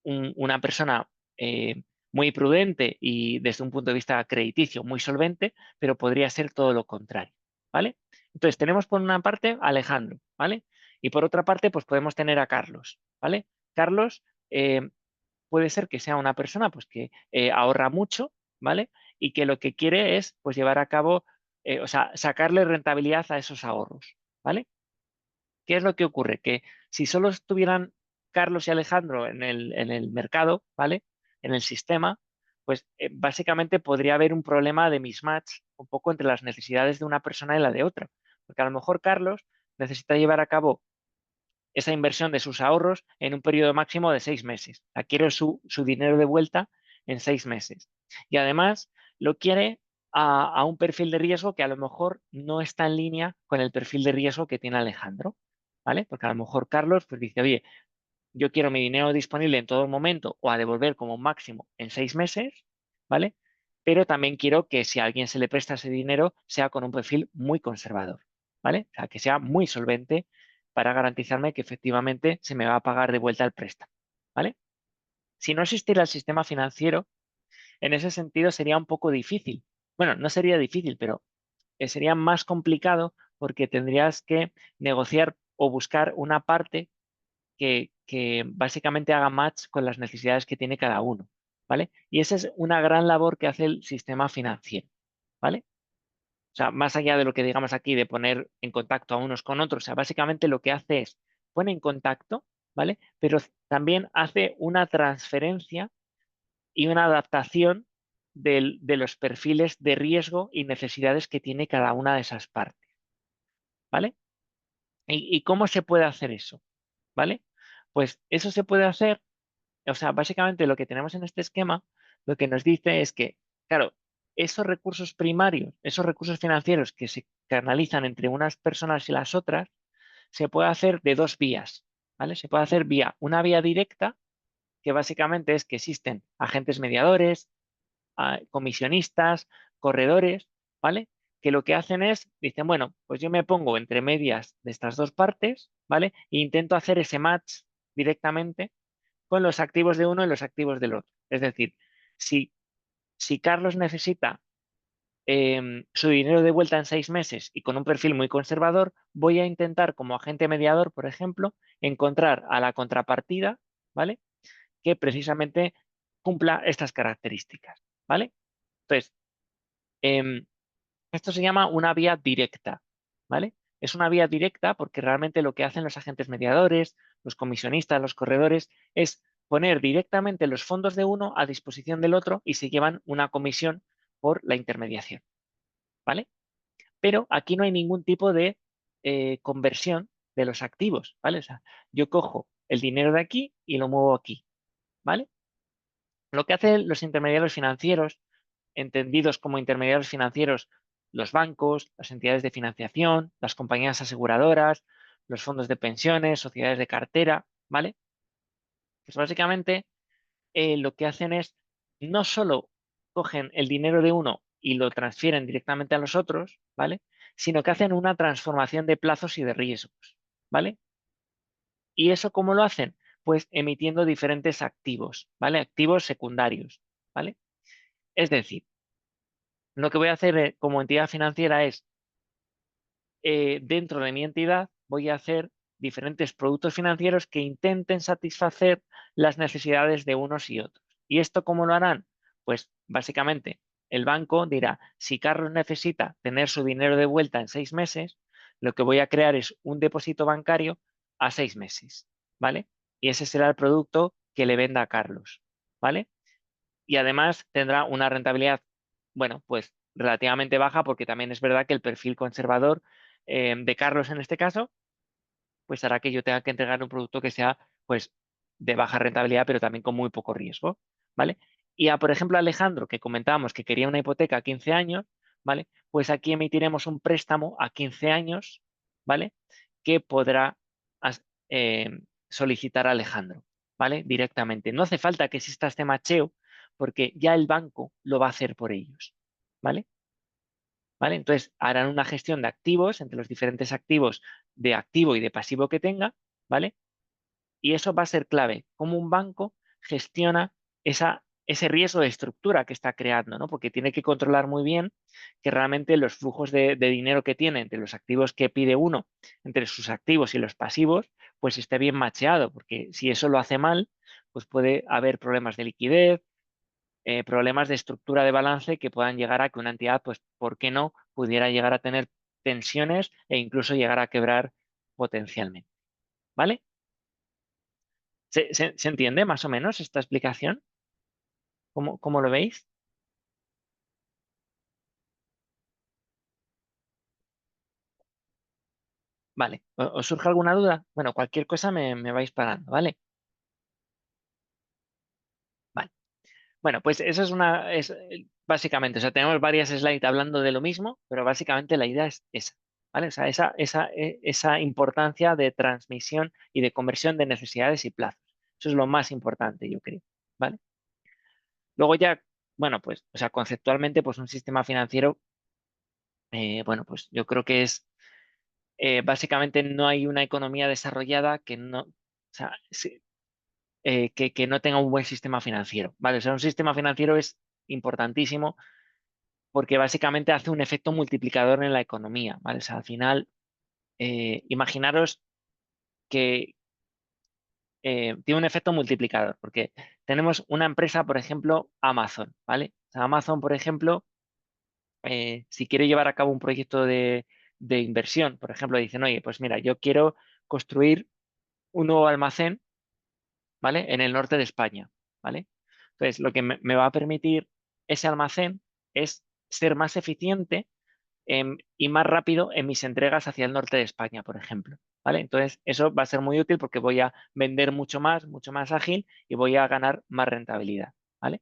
una persona muy prudente y desde un punto de vista crediticio muy solvente, pero podría ser todo lo contrario, ¿vale? Entonces tenemos por una parte a Alejandro, ¿vale? Y por otra parte, pues podemos tener a Carlos, ¿vale? Carlos puede ser que sea una persona pues que ahorra mucho, ¿vale? Y que lo que quiere es pues llevar a cabo, o sea, sacarle rentabilidad a esos ahorros, ¿vale? ¿Qué es lo que ocurre? Que si solo estuvieran Carlos y Alejandro en el mercado, ¿vale? En el sistema, pues básicamente podría haber un problema de mismatch un poco entre las necesidades de una persona y la de otra. Porque a lo mejor Carlos necesita llevar a cabo esa inversión de sus ahorros en un periodo máximo de 6 meses. O sea, quiere su dinero de vuelta en 6 meses. Y además lo quiere a un perfil de riesgo que a lo mejor no está en línea con el perfil de riesgo que tiene Alejandro. ¿Vale? Porque a lo mejor Carlos pues dice, oye, yo quiero mi dinero disponible en todo momento o a devolver como máximo en 6 meses, ¿vale? Pero también quiero que si a alguien se le presta ese dinero sea con un perfil muy conservador, ¿vale? O sea, que sea muy solvente para garantizarme que efectivamente se me va a pagar de vuelta el préstamo, ¿vale? Si no existiera el sistema financiero, en ese sentido sería un poco difícil. Bueno, no sería difícil, pero sería más complicado porque tendrías que negociar o buscar una parte que básicamente haga match con las necesidades que tiene cada uno, ¿vale? Y esa es una gran labor que hace el sistema financiero, ¿vale? O sea, más allá de lo que digamos aquí de poner en contacto a unos con otros, o sea, básicamente lo que hace es pone en contacto, ¿vale? Pero también hace una transferencia y una adaptación de los perfiles de riesgo y necesidades que tiene cada una de esas partes, ¿vale? ¿Y cómo se puede hacer eso? ¿Vale? Pues eso se puede hacer. O sea, básicamente lo que tenemos en este esquema, lo que nos dice es que, claro, esos recursos primarios, esos recursos financieros que se canalizan entre unas personas y las otras, se puede hacer de dos vías, ¿vale? Se puede hacer vía una vía directa, que básicamente es que existen agentes mediadores, comisionistas, corredores, ¿vale? Que lo que hacen es, dicen, bueno, pues yo me pongo entre medias de estas dos partes, ¿vale? E intento hacer ese match directamente con los activos de uno y los activos del otro. Es decir, si, si Carlos necesita su dinero de vuelta en 6 meses y con un perfil muy conservador, voy a intentar como agente mediador, por ejemplo, encontrar a la contrapartida, ¿vale? Que precisamente cumpla estas características, ¿vale? Entonces, em, esto se llama una vía directa, ¿vale? Es una vía directa porque realmente lo que hacen los agentes mediadores, los comisionistas, los corredores, es poner directamente los fondos de uno a disposición del otro y se llevan una comisión por la intermediación, ¿vale? Pero aquí no hay ningún tipo de conversión de los activos, ¿vale? O sea, yo cojo el dinero de aquí y lo muevo aquí, ¿vale? Lo que hacen los intermediarios financieros, entendidos como intermediarios financieros, los bancos, las entidades de financiación, las compañías aseguradoras, los fondos de pensiones, sociedades de cartera, ¿vale? Pues básicamente lo que hacen es no solo cogen el dinero de uno y lo transfieren directamente a los otros, ¿vale? Sino que hacen una transformación de plazos y de riesgos, ¿vale? ¿Y eso cómo lo hacen? Pues emitiendo diferentes activos, ¿vale? Activos secundarios, ¿vale? Es decir, lo que voy a hacer como entidad financiera es, dentro de mi entidad, voy a hacer diferentes productos financieros que intenten satisfacer las necesidades de unos y otros. ¿Y esto cómo lo harán? Pues básicamente el banco dirá, si Carlos necesita tener su dinero de vuelta en 6 meses, lo que voy a crear es un depósito bancario a 6 meses, ¿vale? Y ese será el producto que le venda a Carlos, ¿vale? Y además tendrá una rentabilidad, bueno, pues relativamente baja porque también es verdad que el perfil conservador de Carlos en este caso, pues hará que yo tenga que entregar un producto que sea pues de baja rentabilidad pero también con muy poco riesgo, ¿vale? Y a, por ejemplo, Alejandro, que comentábamos que quería una hipoteca a 15 años, ¿vale? Pues aquí emitiremos un préstamo a 15 años, ¿vale? Que podrá eh, solicitar a Alejandro, ¿vale? Directamente. No hace falta que exista este macheo porque ya el banco lo va a hacer por ellos, ¿vale? ¿vale? Entonces, harán una gestión de activos entre los diferentes activos de activo y de pasivo que tenga, ¿vale? Y eso va a ser clave, cómo un banco gestiona ese riesgo de estructura que está creando, ¿no? Porque tiene que controlar muy bien que realmente los flujos de dinero que tiene entre los activos que pide uno, entre sus activos y los pasivos, pues esté bien macheado, porque si eso lo hace mal, pues puede haber problemas de liquidez, problemas de estructura de balance que puedan llegar a que una entidad, pues, ¿por qué no?, pudiera llegar a tener tensiones e incluso llegar a quebrar potencialmente, ¿vale? ¿Se entiende más o menos esta explicación? ¿Cómo lo veis? Vale. ¿Os surge alguna duda? Bueno, cualquier cosa me vais parando, ¿vale? Vale. Bueno, pues eso es básicamente, o sea, tenemos varias slides hablando de lo mismo, pero básicamente la idea es esa, ¿vale? O sea, esa importancia de transmisión y de conversión de necesidades y plazos. Eso es lo más importante, yo creo, ¿vale? Luego ya, bueno, pues, o sea, conceptualmente, pues un sistema financiero, bueno, pues yo creo que es básicamente no hay una economía desarrollada que no, o sea, que no tenga un buen sistema financiero, ¿vale? O sea, un sistema financiero es importantísimo porque básicamente hace un efecto multiplicador en la economía, ¿vale? O sea, al final, imaginaros que tiene un efecto multiplicador, porque tenemos una empresa, por ejemplo, Amazon, ¿vale? O sea, Amazon, por ejemplo, si quiere llevar a cabo un proyecto de inversión, por ejemplo, dicen, oye, pues mira, yo quiero construir un nuevo almacén, ¿vale? En el norte de España, ¿vale? Entonces, lo que me va a permitir ese almacén es ser más eficiente y más rápido en mis entregas hacia el norte de España, por ejemplo, ¿vale? Entonces, eso va a ser muy útil porque voy a vender mucho más ágil y voy a ganar más rentabilidad, ¿vale?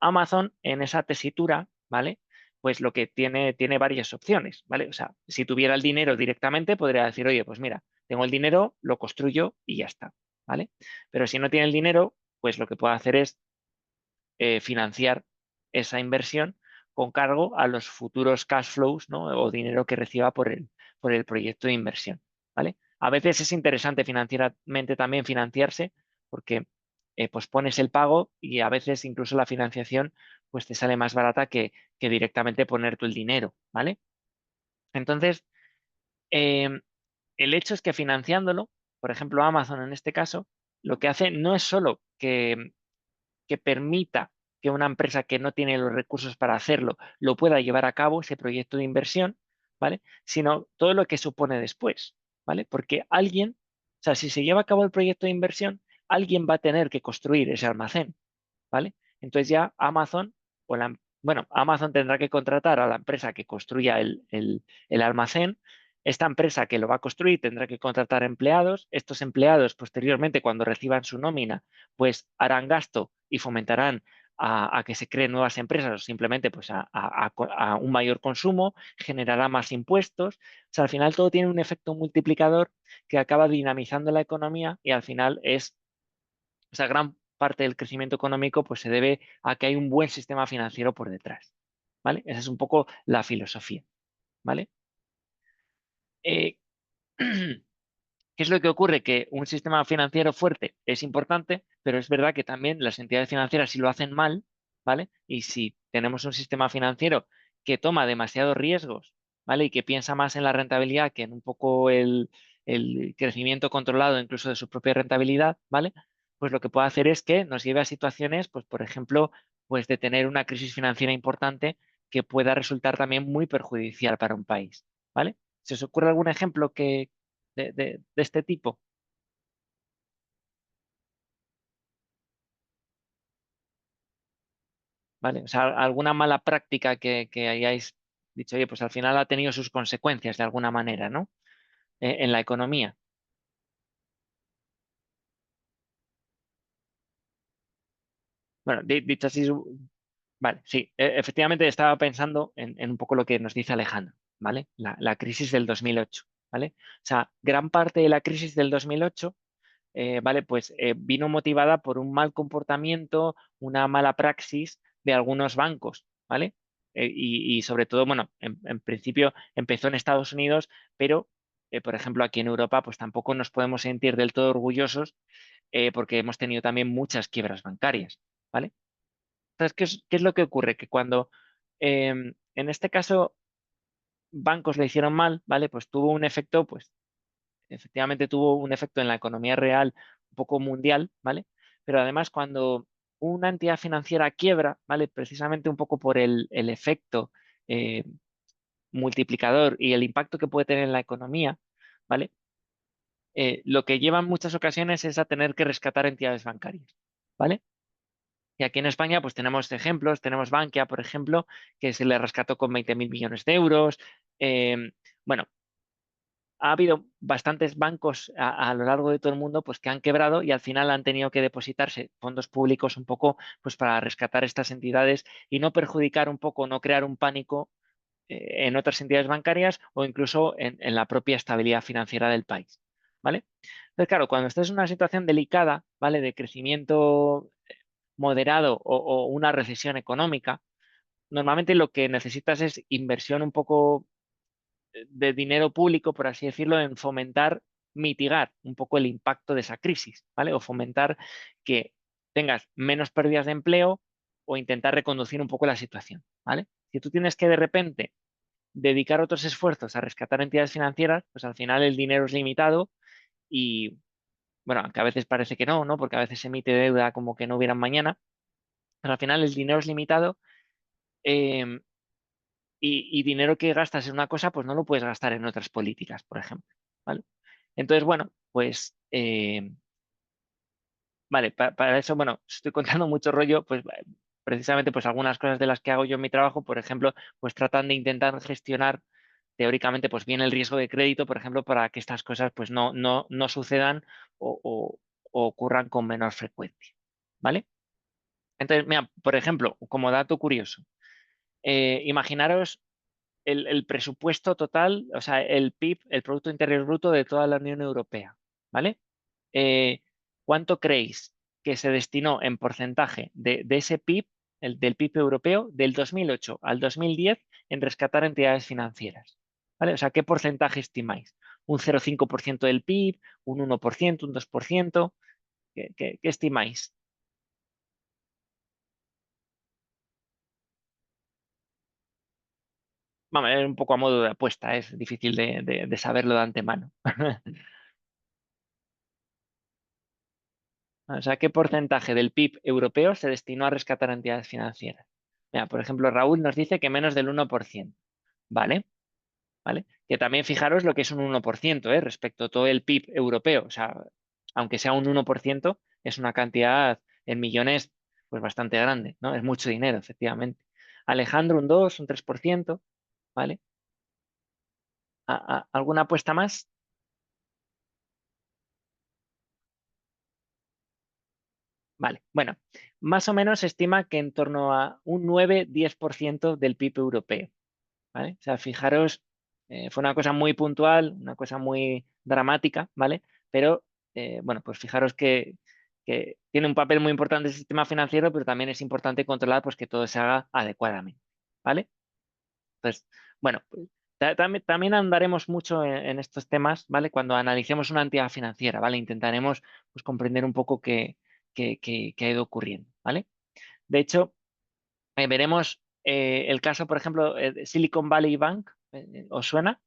Amazon en esa tesitura, ¿vale? Pues lo que tiene varias opciones, ¿vale? O sea, si tuviera el dinero directamente, podría decir, oye, pues mira, tengo el dinero, lo construyo y ya está, ¿vale? Pero si no tiene el dinero, pues lo que puede hacer es financiar esa inversión con cargo a los futuros cash flows, ¿no? O dinero que reciba por el proyecto de inversión, ¿vale? A veces es interesante financieramente también financiarse porque pospones el pago y a veces incluso la financiación pues te sale más barata que directamente poner tú el dinero, ¿vale? Entonces, em, el hecho es que financiándolo, por ejemplo, Amazon en este caso, lo que hace no es solo que permita que una empresa que no tiene los recursos para hacerlo lo pueda llevar a cabo, ese proyecto de inversión, ¿vale? Sino todo lo que supone después, ¿vale? Porque alguien, o sea, si se lleva a cabo el proyecto de inversión, alguien va a tener que construir ese almacén, ¿vale? Entonces ya Amazon, bueno, Amazon tendrá que contratar a la empresa que construya el almacén. Esta empresa que lo va a construir tendrá que contratar empleados. Estos empleados, posteriormente, cuando reciban su nómina, pues harán gasto y fomentarán a que se creen nuevas empresas o simplemente pues a un mayor consumo, generará más impuestos. O sea, al final todo tiene un efecto multiplicador que acaba dinamizando la economía y al final o sea, gran parte del crecimiento económico pues se debe a que hay un buen sistema financiero por detrás, ¿vale? Esa es un poco la filosofía, ¿vale? Eh, ¿Qué es lo que ocurre? Que un sistema financiero fuerte es importante, pero es verdad que también las entidades financieras si lo hacen mal, ¿vale? Y si tenemos un sistema financiero que toma demasiados riesgos, ¿vale? Y que piensa más en la rentabilidad que en un poco el crecimiento controlado incluso de su propia rentabilidad, ¿vale? Pues lo que puede hacer es que nos lleve a situaciones, pues por ejemplo, pues de tener una crisis financiera importante que pueda resultar también muy perjudicial para un país, ¿vale? ¿Se os ocurre algún ejemplo de este tipo? ¿Vale? O sea, alguna mala práctica que hayáis dicho, oye, pues al final ha tenido sus consecuencias de alguna manera, ¿no? En la economía. Bueno, dicho así, vale, sí, efectivamente estaba pensando en un poco lo que nos dice Alejandro, ¿vale? La crisis del 2008, ¿vale? O sea, gran parte de la crisis del 2008 ¿vale? Pues vino motivada por un mal comportamiento, una mala praxis de algunos bancos, ¿vale? y sobre todo, bueno, en principio empezó en Estados Unidos, pero, por ejemplo, aquí en Europa, pues tampoco nos podemos sentir del todo orgullosos porque hemos tenido también muchas quiebras bancarias, ¿vale? Entonces, qué es lo que ocurre? Que cuando, en este caso, bancos le hicieron mal, ¿vale? Pues tuvo un efecto, pues efectivamente tuvo un efecto en la economía real un poco mundial, ¿vale? Pero además cuando una entidad financiera quiebra, ¿vale? Precisamente un poco por el efecto eh, multiplicador y el impacto que puede tener en la economía, ¿vale? Lo que lleva en muchas ocasiones es a tener que rescatar entidades bancarias, ¿vale? Y aquí en España, pues tenemos ejemplos, tenemos Bankia, por ejemplo, que se le rescató con 20.000 millones de euros. Bueno, ha habido bastantes bancos a lo largo de todo el mundo pues, que han quebrado y al final han tenido que depositarse fondos públicos un poco pues, para rescatar estas entidades y no perjudicar un poco, no crear un pánico en otras entidades bancarias o incluso en la propia estabilidad financiera del país. ¿Vale? Entonces, claro, cuando estás en una situación delicada, ¿vale? De crecimiento moderado o una recesión económica, normalmente lo que necesitas es inversión un poco de dinero público, por así decirlo, en fomentar, mitigar un poco el impacto de esa crisis, ¿vale? O fomentar que tengas menos pérdidas de empleo o intentar reconducir un poco la situación, ¿vale? Si tú tienes que de repente dedicar otros esfuerzos a rescatar entidades financieras, pues al final el dinero es limitado y, bueno, aunque a veces parece que no, ¿no? Porque a veces se emite deuda como que no hubiera un mañana, pero al final el dinero es limitado eh, y dinero que gastas en una cosa, pues no lo puedes gastar en otras políticas, por ejemplo, ¿vale? Entonces, bueno, pues, vale, para eso, bueno, estoy contando mucho rollo, pues precisamente pues algunas cosas de las que hago yo en mi trabajo, por ejemplo, pues tratan de intentar gestionar teóricamente pues bien el riesgo de crédito, por ejemplo, para que estas cosas pues no sucedan o ocurran con menor frecuencia, ¿vale? Entonces, mira, por ejemplo, como dato curioso, imaginaros el presupuesto total, o sea, el PIB, el Producto Interior Bruto de toda la Unión Europea, ¿vale? ¿Cuánto creéis que se destinó en porcentaje de ese PIB, del PIB europeo, del 2008 al 2010 en rescatar entidades financieras? ¿Vale? O sea, ¿qué porcentaje estimáis? ¿Un 0,5% del PIB? ¿Un 1%? ¿Un 2%? ¿Qué estimáis? Vamos, es un poco a modo de apuesta, es difícil de saberlo de antemano. O sea, ¿qué porcentaje del PIB europeo se destinó a rescatar entidades financieras? Mira, por ejemplo, Raúl nos dice que menos del 1%. ¿Vale? ¿Vale? Que también fijaros lo que es un 1%, respecto a todo el PIB europeo. O sea, aunque sea un 1%, es una cantidad en millones pues bastante grande, ¿no? Es mucho dinero, efectivamente. Alejandro, un 2, un 3%, ¿vale? ¿Alguna apuesta más? Vale, bueno, más o menos se estima que en torno a un 9-10% del PIB europeo, ¿vale? O sea, fijaros, fue una cosa muy puntual, una cosa muy dramática, ¿vale? Pero, bueno, pues fijaros que tiene un papel muy importante el sistema financiero, pero también es importante controlar pues, que todo se haga adecuadamente, ¿vale? Entonces, bueno, pues, también andaremos mucho en estos temas, ¿vale? Cuando analicemos una entidad financiera, ¿vale? Intentaremos pues, comprender un poco qué ha ido ocurriendo, ¿vale? De hecho, veremos el caso, por ejemplo, de Silicon Valley Bank. ¿Os suena?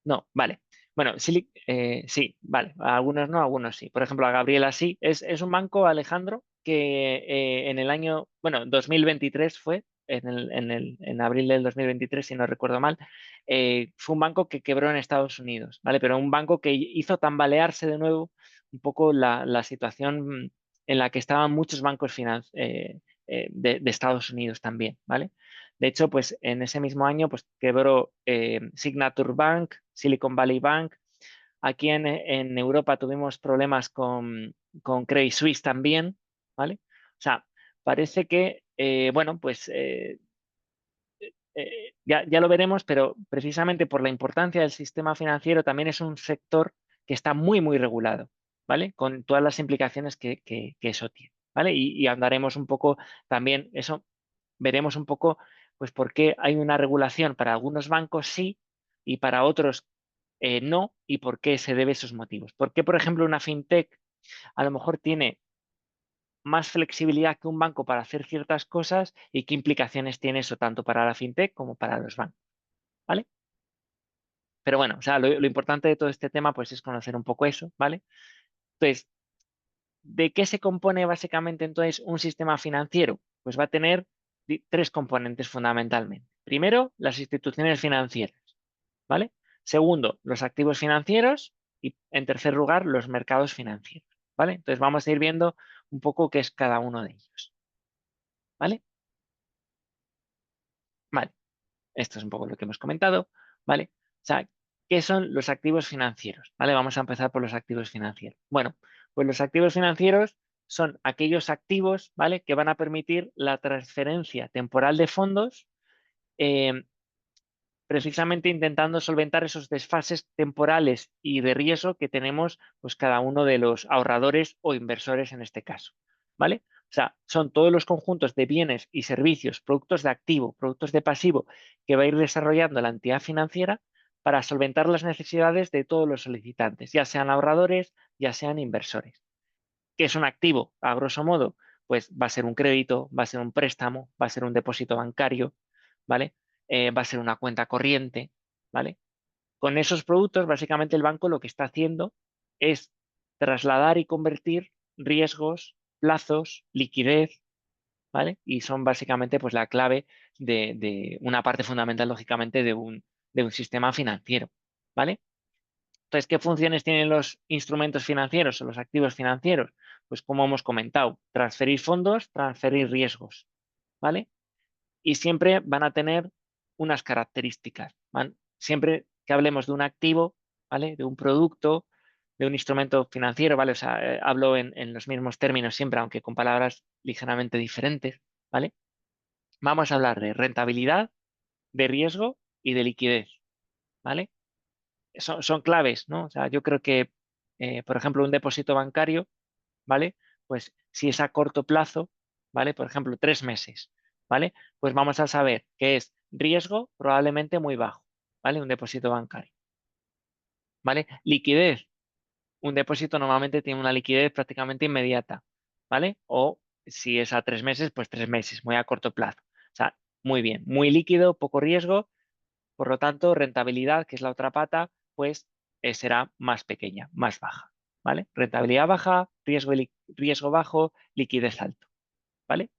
No, vale. Bueno, sí, vale. A algunos no, a algunos sí. Por ejemplo, a Gabriela sí. Es un banco, Alejandro, que en el año, bueno, 2023 fue, en abril del 2023, si no recuerdo mal, fue un banco que quebró en Estados Unidos, ¿vale? Pero un banco que hizo tambalearse de nuevo un poco la situación en la que estaban muchos bancos de Estados Unidos también, ¿vale? De hecho, pues en ese mismo año pues quebró Signature Bank, Silicon Valley Bank. Aquí en Europa tuvimos problemas con Credit Suisse también, ¿vale? O sea, parece que, bueno, pues ya lo veremos, pero precisamente por la importancia del sistema financiero también es un sector que está muy regulado, ¿vale? Con todas las implicaciones que eso tiene, ¿vale? Y andaremos un poco también, eso veremos un poco, pues, por qué hay una regulación para algunos bancos sí y para otros no, y por qué se debe a esos motivos. ¿Por qué, por ejemplo, una fintech a lo mejor tiene más flexibilidad que un banco para hacer ciertas cosas y qué implicaciones tiene eso tanto para la fintech como para los bancos, ¿vale? Pero bueno, o sea, lo importante de todo este tema pues es conocer un poco eso, ¿vale? Entonces, ¿de qué se compone básicamente entonces un sistema financiero? Pues va a tener tres componentes fundamentalmente. Primero, las instituciones financieras, ¿vale? Segundo, los activos financieros y en tercer lugar, los mercados financieros, ¿vale? Entonces vamos a ir viendo un poco qué es cada uno de ellos, ¿vale? Vale, esto es un poco lo que hemos comentado, ¿vale? O sea, ¿qué son los activos financieros? ¿Vale? Vamos a empezar por los activos financieros. Bueno, pues los activos financieros son aquellos activos, ¿vale? Que van a permitir la transferencia temporal de fondos, eh, precisamente intentando solventar esos desfases temporales y de riesgo que tenemos, pues cada uno de los ahorradores o inversores en este caso, ¿vale? O sea, son todos los conjuntos de bienes y servicios, productos de activo, productos de pasivo, que va a ir desarrollando la entidad financiera para solventar las necesidades de todos los solicitantes, ya sean ahorradores, ya sean inversores. ¿Qué es un activo? A grosso modo, pues va a ser un crédito, va a ser un préstamo, va a ser un depósito bancario, ¿vale? Va a ser una cuenta corriente, ¿vale? Con esos productos, básicamente el banco lo que está haciendo es trasladar y convertir riesgos, plazos, liquidez, ¿vale? Y son básicamente pues la clave de una parte fundamental, lógicamente, de un sistema financiero, ¿vale? Entonces, ¿qué funciones tienen los instrumentos financieros o los activos financieros? Pues como hemos comentado, transferir fondos, transferir riesgos, ¿vale? Y siempre van a tener unas características. Siempre que hablemos de un activo, ¿vale? De un producto, de un instrumento financiero, ¿vale? O sea, hablo en los mismos términos siempre, aunque con palabras ligeramente diferentes, ¿vale? Vamos a hablar de rentabilidad, de riesgo y de liquidez, ¿vale? Son claves, ¿no? O sea, yo creo que, por ejemplo, un depósito bancario, ¿vale? Pues si es a corto plazo, ¿vale? Por ejemplo, 3 meses, ¿vale? Pues vamos a saber que es riesgo probablemente muy bajo, ¿vale? Un depósito bancario, ¿vale? Liquidez. Un depósito normalmente tiene una liquidez prácticamente inmediata, ¿vale? O si es a 3 meses, pues 3 meses, muy a corto plazo. O sea, muy bien, muy líquido, poco riesgo, por lo tanto, rentabilidad, que es la otra pata, pues será más pequeña, más baja, ¿vale? Rentabilidad baja, riesgo bajo, liquidez alto, ¿vale?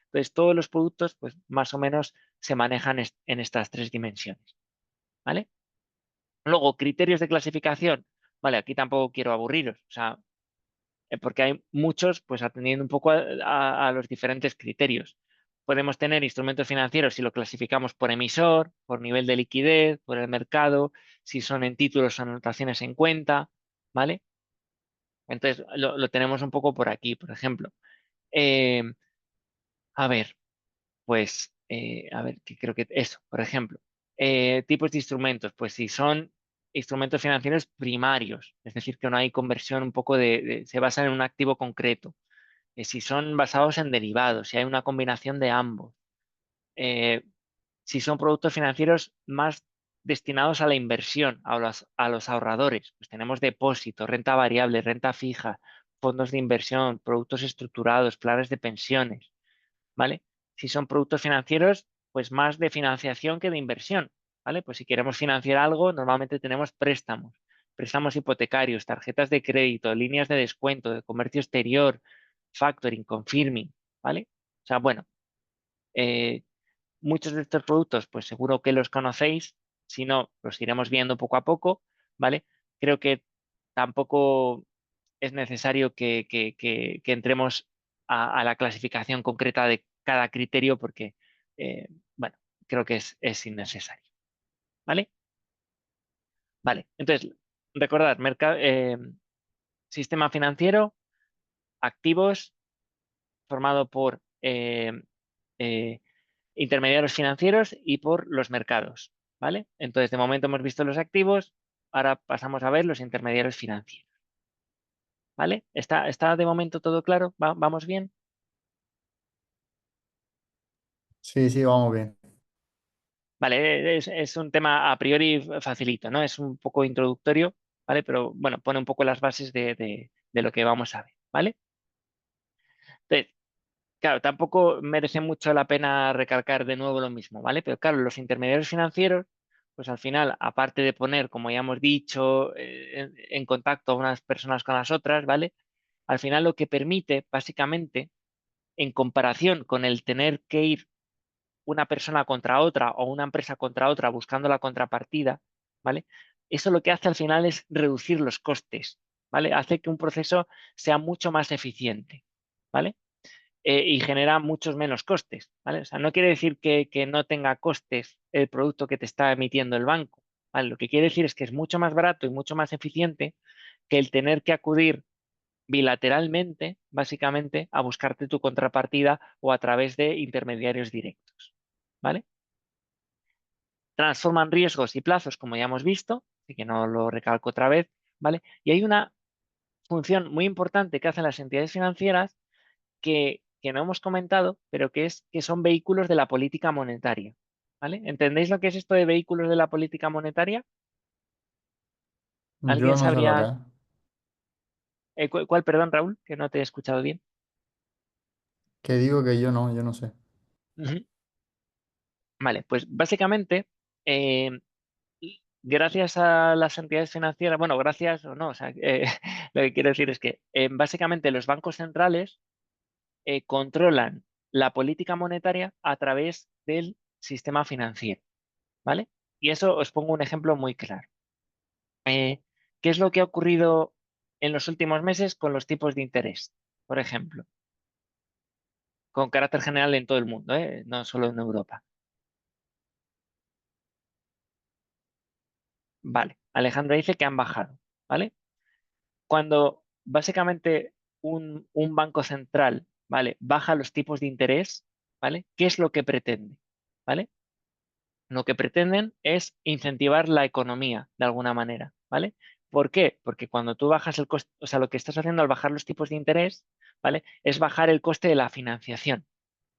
Entonces, todos los productos, pues más o menos se manejan en estas tres dimensiones, ¿vale? Luego, criterios de clasificación, ¿vale? Aquí tampoco quiero aburriros, o sea, porque hay muchos, pues atendiendo un poco a los diferentes criterios. Podemos tener instrumentos financieros si lo clasificamos por emisor, por nivel de liquidez, por el mercado, si son en títulos o anotaciones en cuenta, ¿vale? Entonces lo tenemos un poco por aquí, por ejemplo. Eh, a ver, pues, a ver, que creo que eso, por ejemplo, tipos de instrumentos, pues si son instrumentos financieros primarios, es decir, que no hay conversión un poco se basan en un activo concreto, si son basados en derivados, si hay una combinación de ambos, eh, si son productos financieros más destinados a la inversión, a los ahorradores, pues tenemos depósitos, renta variable, renta fija, fondos de inversión, productos estructurados, planes de pensiones, ¿vale? Si son productos financieros, pues más de financiación que de inversión, ¿vale? Pues si queremos financiar algo, normalmente tenemos préstamos, préstamos hipotecarios, tarjetas de crédito, líneas de descuento, de comercio exterior, factoring, confirming, ¿vale? O sea, bueno, eh, muchos de estos productos, pues seguro que los conocéis, si no, los iremos viendo poco a poco, ¿vale? Creo que tampoco es necesario que entremos a la clasificación concreta de cada criterio porque, bueno, creo que es innecesario, ¿vale? Vale, entonces, recordad, sistema financiero, activos, formado por eh, intermediarios financieros y por los mercados, ¿vale? Entonces, de momento hemos visto los activos, ahora pasamos a ver los intermediarios financieros. ¿vale? ¿Está de momento todo claro? ¿Vamos bien? Sí, sí, vamos bien. Vale, es un tema a priori facilito, ¿no? Es un poco introductorio, ¿vale? Pero bueno, pone un poco las bases de lo que vamos a ver, ¿vale? Entonces, claro, tampoco merece mucho la pena recalcar de nuevo lo mismo, ¿vale? Pero claro, los intermediarios financieros, pues al final, aparte de poner, como ya hemos dicho, en contacto a unas personas con las otras, ¿vale? Al final lo que permite, básicamente, en comparación con el tener que ir una persona contra otra o una empresa contra otra buscando la contrapartida, ¿vale? Eso lo que hace al final es reducir los costes, ¿vale? Hace que un proceso sea mucho más eficiente, ¿vale? Y genera muchos menos costes, ¿vale? O sea, no quiere decir que no tenga costes el producto que te está emitiendo el banco, ¿vale? Lo que quiere decir es que es mucho más barato y mucho más eficiente que el tener que acudir bilateralmente, básicamente, a buscarte tu contrapartida o a través de intermediarios directos, ¿vale? Transforman riesgos y plazos, como ya hemos visto, así que no lo recalco otra vez, ¿vale? Y hay una función muy importante que hacen las entidades financieras que no hemos comentado, pero que es que son vehículos de la política monetaria, ¿vale? ¿Entendéis lo que es esto de vehículos de la política monetaria? ¿Alguien Yo no sé lo que sabría es. cuál, perdón, Raúl, que no te he escuchado bien? Que digo que yo no sé. Ujú. Vale, pues básicamente, eh, gracias a las entidades financieras, bueno, gracias o no, o sea, lo que quiero decir es que básicamente los bancos centrales controlan la política monetaria a través del sistema financiero, ¿vale? Y eso os pongo un ejemplo muy claro. Eh, ¿Qué es lo que ha ocurrido en los últimos meses con los tipos de interés? Por ejemplo, con carácter general en todo el mundo, no solo en Europa. Vale, Alejandro dice que han bajado, ¿vale? Cuando básicamente un banco central, ¿vale? Baja los tipos de interés, ¿vale? ¿Qué es lo que pretende? ¿Vale? Lo que pretenden es incentivar la economía de alguna manera, ¿vale? ¿Por qué? Porque cuando tú bajas el coste, o sea, lo que estás haciendo al bajar los tipos de interés, ¿vale? Es bajar el coste de la financiación,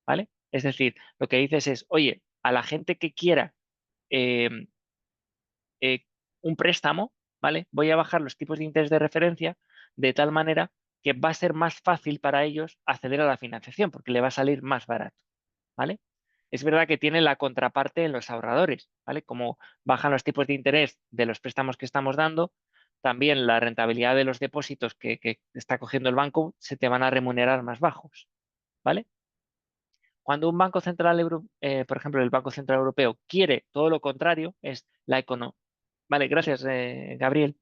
¿vale? Es decir, lo que dices es, oye, a la gente que quiera eh, eh, un préstamo, ¿vale? Voy a bajar los tipos de interés de referencia de tal manera que va a ser más fácil para ellos acceder a la financiación porque le va a salir más barato, ¿vale? Es verdad que tiene la contraparte en los ahorradores, ¿vale? Como bajan los tipos de interés de los préstamos que estamos dando, también la rentabilidad de los depósitos que está cogiendo el banco se te van a remunerar más bajos, ¿vale? Cuando un banco central, por ejemplo, el Banco Central Europeo quiere todo lo contrario, es la economía. Vale, gracias, Gabriel.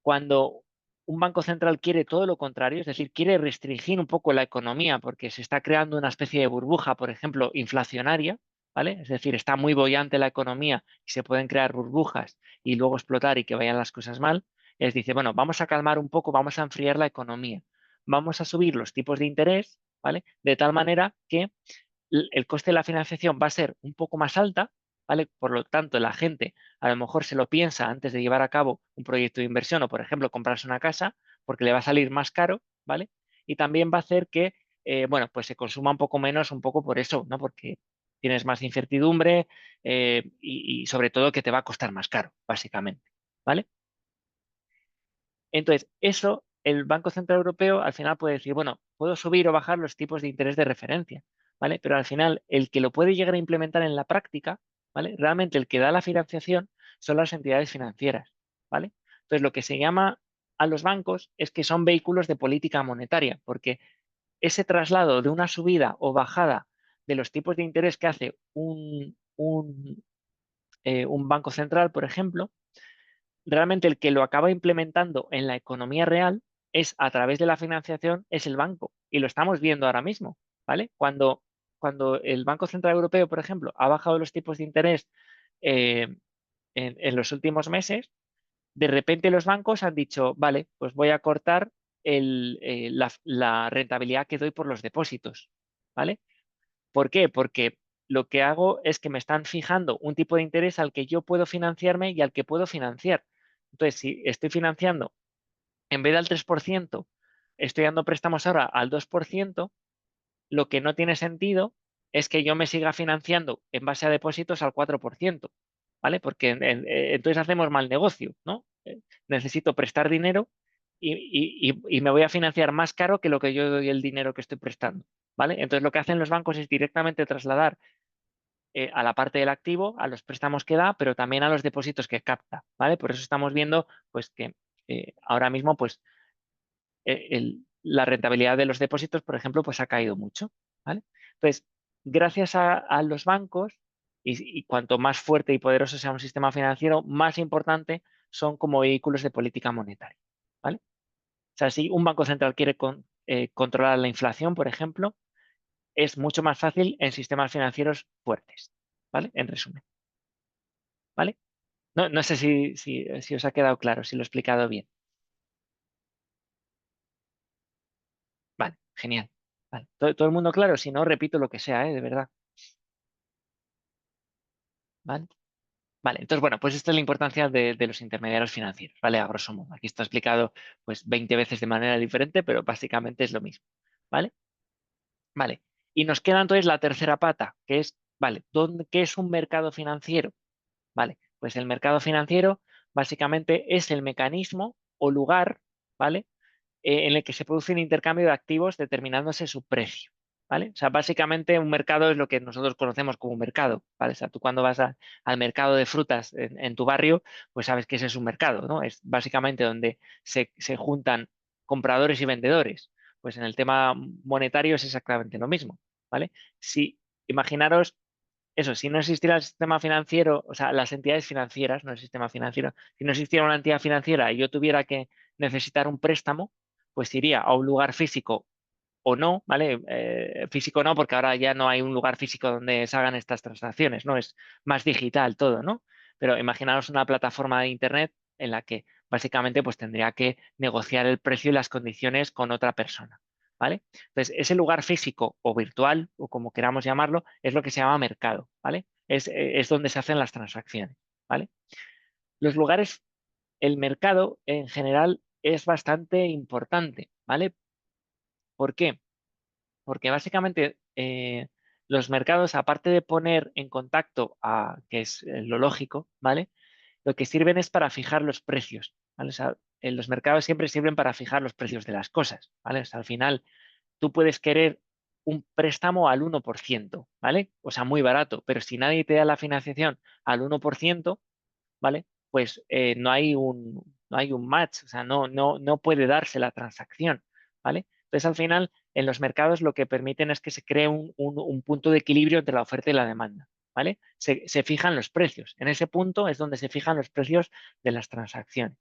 Cuando un banco central quiere todo lo contrario, es decir, quiere restringir un poco la economía porque se está creando una especie de burbuja, por ejemplo, inflacionaria, ¿vale? Es decir, está muy bollante la economía y se pueden crear burbujas y luego explotar y que vayan las cosas mal. Es dice, bueno, vamos a calmar un poco, vamos a enfriar la economía, vamos a subir los tipos de interés, ¿vale? De tal manera que el coste de la financiación va a ser un poco más alta, ¿vale? Por lo tanto, la gente a lo mejor se lo piensa antes de llevar a cabo un proyecto de inversión o, por ejemplo, comprarse una casa, porque le va a salir más caro, ¿vale? Y también va a hacer que, bueno, pues se consuma un poco menos, un poco por eso, ¿no? Porque tienes más incertidumbre y sobre todo que te va a costar más caro, básicamente, ¿vale? Entonces, eso el Banco Central Europeo al final puede decir, bueno, puedo subir o bajar los tipos de interés de referencia, ¿vale? Pero al final, el que lo puede llegar a implementar en la práctica, ¿vale? Realmente el que da la financiación son las entidades financieras, ¿vale? Entonces, lo que se llama a los bancos es que son vehículos de política monetaria, porque ese traslado de una subida o bajada de los tipos de interés que hace un banco central, por ejemplo, realmente el que lo acaba implementando en la economía real es a través de la financiación, es el banco. Y lo estamos viendo ahora mismo, ¿vale? Cuando el Banco Central Europeo, por ejemplo, ha bajado los tipos de interés eh, en los últimos meses, de repente los bancos han dicho, vale, pues voy a cortar la rentabilidad que doy por los depósitos, ¿vale? ¿Por qué? Porque lo que hago es que me están fijando un tipo de interés al que yo puedo financiarme y al que puedo financiar. Entonces, si estoy financiando en vez del 3%, estoy dando préstamos ahora al 2%, lo que no tiene sentido es que yo me siga financiando en base a depósitos al 4%, ¿vale? Porque entonces hacemos mal negocio, ¿no? Necesito prestar dinero y me voy a financiar más caro que lo que yo doy el dinero que estoy prestando, ¿vale? Entonces lo que hacen los bancos es directamente trasladar a la parte del activo, a los préstamos que da, pero también a los depósitos que capta, ¿vale? Por eso estamos viendo, pues, que ahora mismo, pues, la rentabilidad de los depósitos, por ejemplo, pues ha caído mucho, ¿vale? Entonces, gracias a los bancos, y cuanto más fuerte y poderoso sea un sistema financiero, más importante son como vehículos de política monetaria, ¿vale? O sea, si un banco central quiere controlar la inflación, por ejemplo, es mucho más fácil en sistemas financieros fuertes, ¿vale? En resumen, ¿vale? No sé si os ha quedado claro, si lo he explicado bien. Vale, genial. Vale. ¿Todo el mundo claro? Si no, repito lo que sea, de verdad. ¿Vale? Vale, entonces, bueno, pues esta es la importancia de los intermediarios financieros, ¿vale? A grosso modo. Aquí está explicado pues 20 veces de manera diferente, pero básicamente es lo mismo, ¿vale? Vale. Y nos queda entonces la tercera pata, que es, ¿vale? ¿Qué es un mercado financiero? Vale, pues el mercado financiero básicamente es el mecanismo o lugar, ¿vale? En el que se produce un intercambio de activos determinándose su precio, ¿vale? O sea, básicamente un mercado es lo que nosotros conocemos como un mercado, ¿vale? O sea, tú cuando vas al mercado de frutas en tu barrio, pues sabes que ese es un mercado, ¿no? Es básicamente donde se juntan compradores y vendedores. Pues en el tema monetario es exactamente lo mismo, ¿vale? Si imaginaros eso, si no existiera el sistema financiero, o sea, las entidades financieras, no el sistema financiero, si no existiera una entidad financiera y yo tuviera que necesitar un préstamo, pues iría a un lugar físico o no, ¿vale? Físico no, porque ahora ya no hay un lugar físico donde se hagan estas transacciones, ¿no? Es más digital todo, ¿no? Pero imaginaos una plataforma de Internet en la que básicamente pues tendría que negociar el precio y las condiciones con otra persona, ¿vale? Entonces, ese lugar físico o virtual, o como queramos llamarlo, es lo que se llama mercado, ¿vale? Es donde se hacen las transacciones, ¿vale? Los lugares, el mercado en general es bastante importante, ¿vale? ¿Por qué? Porque básicamente los mercados, aparte de poner en contacto a, que es lo lógico, ¿vale? Lo que sirven es para fijar los precios, ¿vale? O sea, los mercados siempre sirven para fijar los precios de las cosas, ¿vale? O sea, al final tú puedes querer un préstamo al 1%, ¿vale? O sea, muy barato, pero si nadie te da la financiación al 1%, ¿vale? Pues no hay un match, o sea, no puede darse la transacción, ¿vale? Entonces, al final, en los mercados lo que permiten es que se cree un punto de equilibrio entre la oferta y la demanda, ¿vale? Se fijan los precios. En ese punto es donde se fijan los precios de las transacciones.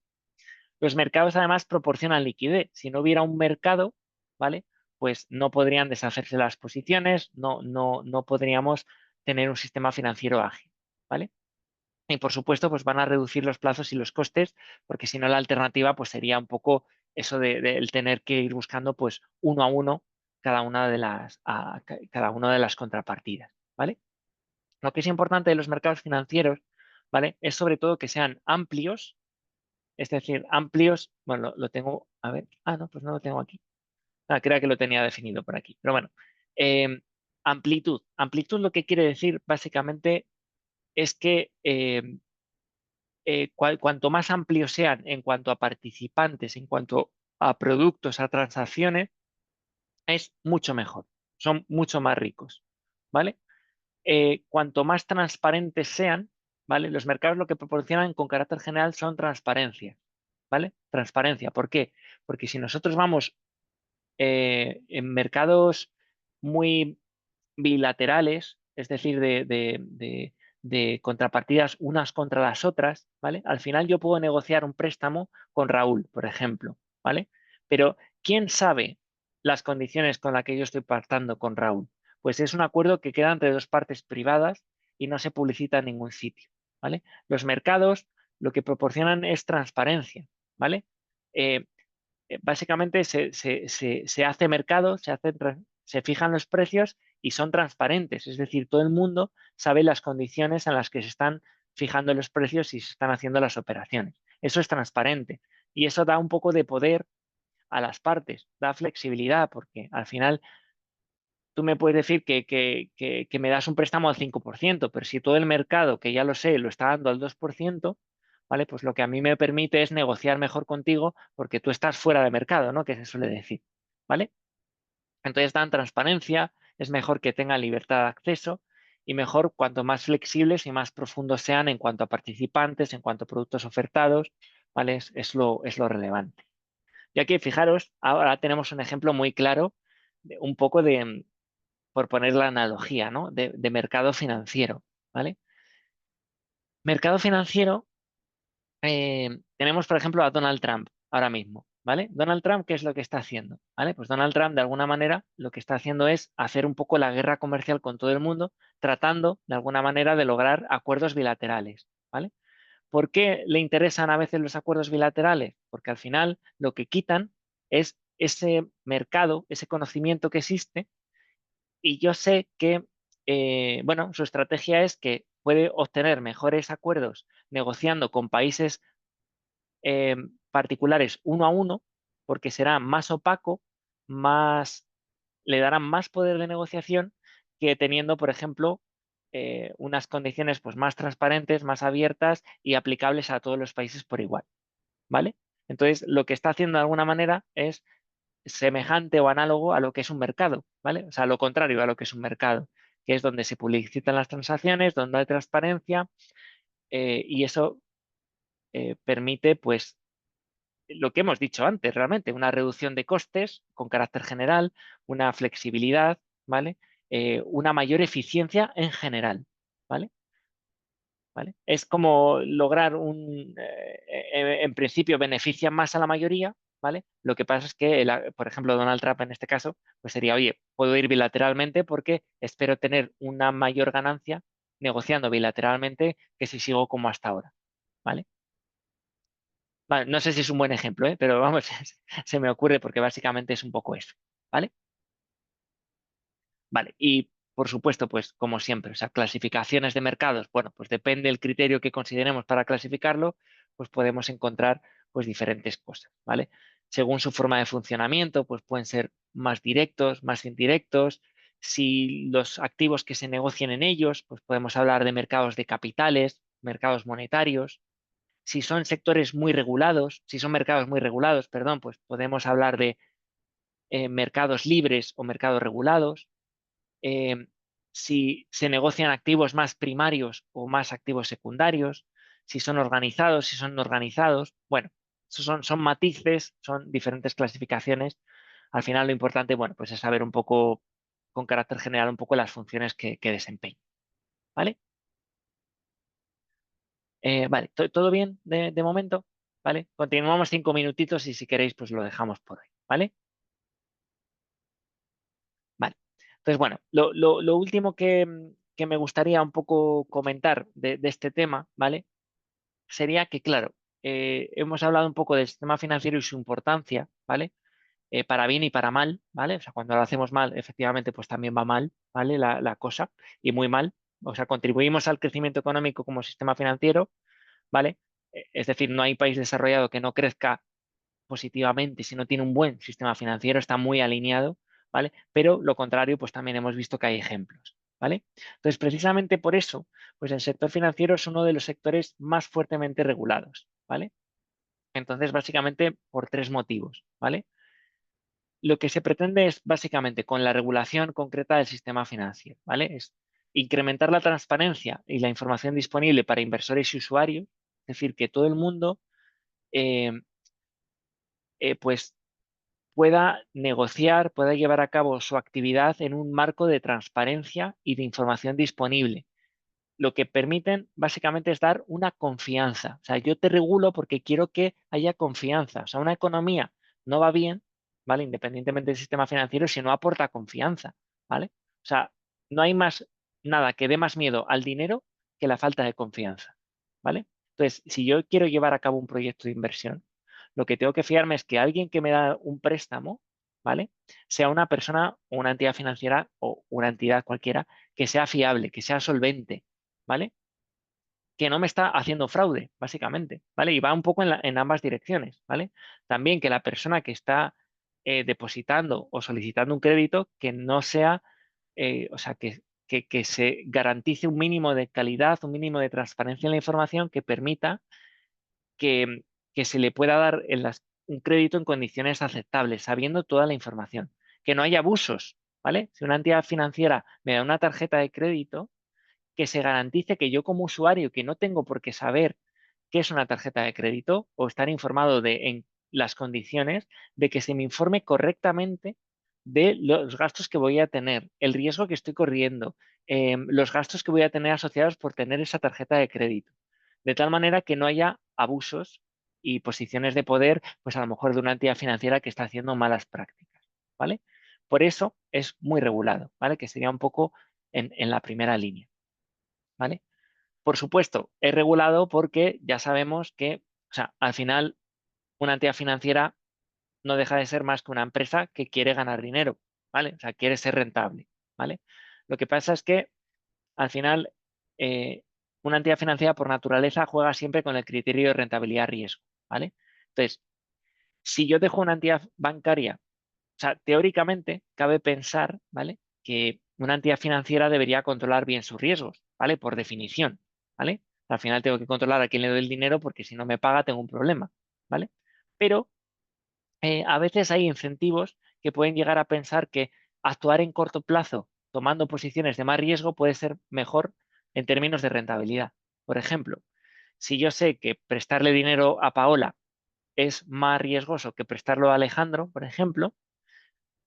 Los mercados además proporcionan liquidez. Si no hubiera un mercado, ¿vale? Pues no podrían deshacerse las posiciones, no podríamos tener un sistema financiero ágil, ¿vale? Y por supuesto, pues van a reducir los plazos y los costes, porque si no la alternativa pues sería un poco eso de el tener que ir buscando pues uno a uno cada una de las contrapartidas, ¿vale? Lo que es importante de los mercados financieros, ¿vale? Es sobre todo que sean amplios, es decir, amplios, bueno, lo tengo, a ver, no, pues no lo tengo aquí. Creo que lo tenía definido por aquí, pero bueno. eh, amplitud. Amplitud lo que quiere decir básicamente es que cuanto más amplios sean en cuanto a participantes, en cuanto a productos, a transacciones, es mucho mejor. Son mucho más ricos, ¿vale? Cuanto más transparentes sean, ¿vale? Los mercados lo que proporcionan con carácter general son transparencia, ¿vale? Transparencia. ¿Por qué? Porque si nosotros vamos en mercados muy bilaterales, es decir, de contrapartidas unas contra las otras, ¿vale? Al final yo puedo negociar un préstamo con Raúl, por ejemplo, ¿vale? Pero ¿quién sabe las condiciones con las que yo estoy pactando con Raúl? Pues es un acuerdo que queda entre dos partes privadas y no se publicita en ningún sitio, ¿vale? Los mercados lo que proporcionan es transparencia, ¿vale? Eh, básicamente se hace mercado, se fijan los precios y son transparentes, es decir, todo el mundo sabe las condiciones en las que se están fijando los precios y se están haciendo las operaciones. Eso es transparente. Y eso da un poco de poder a las partes, da flexibilidad, porque al final tú me puedes decir que me das un préstamo al 5%, pero si todo el mercado, que ya lo sé, lo está dando al 2%, ¿vale? Pues lo que a mí me permite es negociar mejor contigo porque tú estás fuera de mercado, ¿no? Que se suele decir, ¿vale? Entonces dan transparencia, es mejor que tengan libertad de acceso y mejor cuanto más flexibles y más profundos sean en cuanto a participantes, en cuanto a productos ofertados, ¿vale? Es lo relevante. Y aquí, fijaros, ahora tenemos un ejemplo muy claro, un poco de, por poner la analogía, ¿no? De mercado financiero, ¿vale? Mercado financiero, tenemos, por ejemplo, a Donald Trump ahora mismo, ¿vale? Donald Trump, ¿qué es lo que está haciendo? ¿Vale? Pues Donald Trump, de alguna manera, lo que está haciendo es hacer un poco la guerra comercial con todo el mundo, tratando, de alguna manera, de lograr acuerdos bilaterales, ¿vale? ¿Por qué le interesan a veces los acuerdos bilaterales? Porque al final lo que quitan es ese mercado, ese conocimiento que existe, y yo sé que, bueno, su estrategia es que puede obtener mejores acuerdos negociando con países particulares uno a uno, porque será más opaco, más, le darán más poder de negociación que teniendo, por ejemplo, unas condiciones pues, más transparentes, más abiertas y aplicables a todos los países por igual, ¿vale? Entonces, lo que está haciendo de alguna manera es semejante o análogo a lo que es un mercado, ¿vale? O sea, lo contrario a lo que es un mercado, que es donde se publicitan las transacciones, donde hay transparencia, y eso permite, pues, lo que hemos dicho antes, realmente, una reducción de costes con carácter general, una flexibilidad, ¿vale? Una mayor eficiencia en general, ¿vale? ¿Vale? Es como lograr en principio beneficia más a la mayoría, ¿vale? Lo que pasa es que, por ejemplo, Donald Trump en este caso, pues sería, oye, puedo ir bilateralmente porque espero tener una mayor ganancia negociando bilateralmente que si sigo como hasta ahora, ¿vale? Vale, no sé si es un buen ejemplo, ¿eh? Pero vamos, se me ocurre porque básicamente es un poco eso, ¿vale? Vale, y por supuesto, pues como siempre, o sea, clasificaciones de mercados, bueno, pues depende del criterio que consideremos para clasificarlo, pues podemos encontrar pues diferentes cosas, ¿vale? Según su forma de funcionamiento, pues pueden ser más directos, más indirectos. Si los activos que se negocian en ellos, pues podemos hablar de mercados de capitales, mercados monetarios. Si son sectores muy regulados, si son mercados muy regulados, perdón, pues podemos hablar de mercados libres o mercados regulados. eh, si se negocian activos más primarios o más activos secundarios, si son organizados, si son no organizados. Bueno, esos son matices, son diferentes clasificaciones. Al final lo importante, bueno, pues es saber un poco, con carácter general, un poco las funciones que desempeña. ¿Vale? Vale, ¿todo bien de momento? ¿Vale? Continuamos 5 minutitos y si queréis, pues lo dejamos por hoy. ¿Vale? Vale. Entonces, bueno, lo último que me gustaría un poco comentar de este tema, ¿vale? Sería que, claro, hemos hablado un poco del sistema financiero y su importancia, ¿vale? Para bien y para mal, ¿vale? O sea, cuando lo hacemos mal, efectivamente, pues también va mal, ¿vale? La cosa, y muy mal. O sea, contribuimos al crecimiento económico como sistema financiero, ¿vale? Es decir, no hay país desarrollado que no crezca positivamente si no tiene un buen sistema financiero, está muy alineado, ¿vale? Pero lo contrario, pues también hemos visto que hay ejemplos, ¿vale? Entonces, precisamente por eso, pues el sector financiero es uno de los sectores más fuertemente regulados, ¿vale? Entonces, básicamente por tres motivos, ¿vale? Lo que se pretende es básicamente con la regulación concreta del sistema financiero, ¿vale? Es incrementar la transparencia y la información disponible para inversores y usuarios, es decir, que todo el mundo eh, pues pueda negociar, pueda llevar a cabo su actividad en un marco de transparencia y de información disponible. Lo que permiten básicamente es dar una confianza. O sea, yo te regulo porque quiero que haya confianza. O sea, una economía no va bien, ¿vale? Independientemente del sistema financiero, si no aporta confianza, ¿vale? O sea, no hay más nada que dé más miedo al dinero que la falta de confianza, ¿vale? Entonces, si yo quiero llevar a cabo un proyecto de inversión, lo que tengo que fiarme es que alguien que me da un préstamo, ¿vale? Sea una persona o una entidad financiera o una entidad cualquiera que sea fiable, que sea solvente, ¿vale? que no me está haciendo fraude, básicamente, ¿vale? Y va un poco en ambas direcciones, ¿vale? También que la persona que está depositando o solicitando un crédito, que no sea, o sea, que se garantice un mínimo de calidad, un mínimo de transparencia en la información que permita que, que se le pueda dar un crédito en condiciones aceptables, sabiendo toda la información. Que no haya abusos, ¿vale? Si una entidad financiera me da una tarjeta de crédito, que se garantice que yo como usuario, que no tengo por qué saber qué es una tarjeta de crédito o estar informado en las condiciones, de que se me informe correctamente de los gastos que voy a tener, el riesgo que estoy corriendo, los gastos que voy a tener asociados por tener esa tarjeta de crédito. De tal manera que no haya abusos y posiciones de poder, pues a lo mejor de una entidad financiera que está haciendo malas prácticas, ¿vale? Por eso es muy regulado, ¿vale? Que sería un poco en la primera línea, ¿vale? Por supuesto, es regulado porque ya sabemos que, o sea, al final una entidad financiera no deja de ser más que una empresa que quiere ganar dinero, ¿vale? O sea, quiere ser rentable, ¿vale? Lo que pasa es que al final eh, una entidad financiera por naturaleza juega siempre con el criterio de rentabilidad-riesgo, ¿vale? Entonces, si yo dejo una entidad bancaria, o sea, teóricamente cabe pensar, ¿vale? Que una entidad financiera debería controlar bien sus riesgos, ¿vale? Por definición, ¿vale? Al final tengo que controlar a quién le doy el dinero porque si no me paga tengo un problema, ¿vale? Pero a veces hay incentivos que pueden llegar a pensar que actuar en corto plazo tomando posiciones de más riesgo puede ser mejor en términos de rentabilidad. Por ejemplo, si yo sé que prestarle dinero a Paola es más riesgoso que prestarlo a Alejandro, por ejemplo,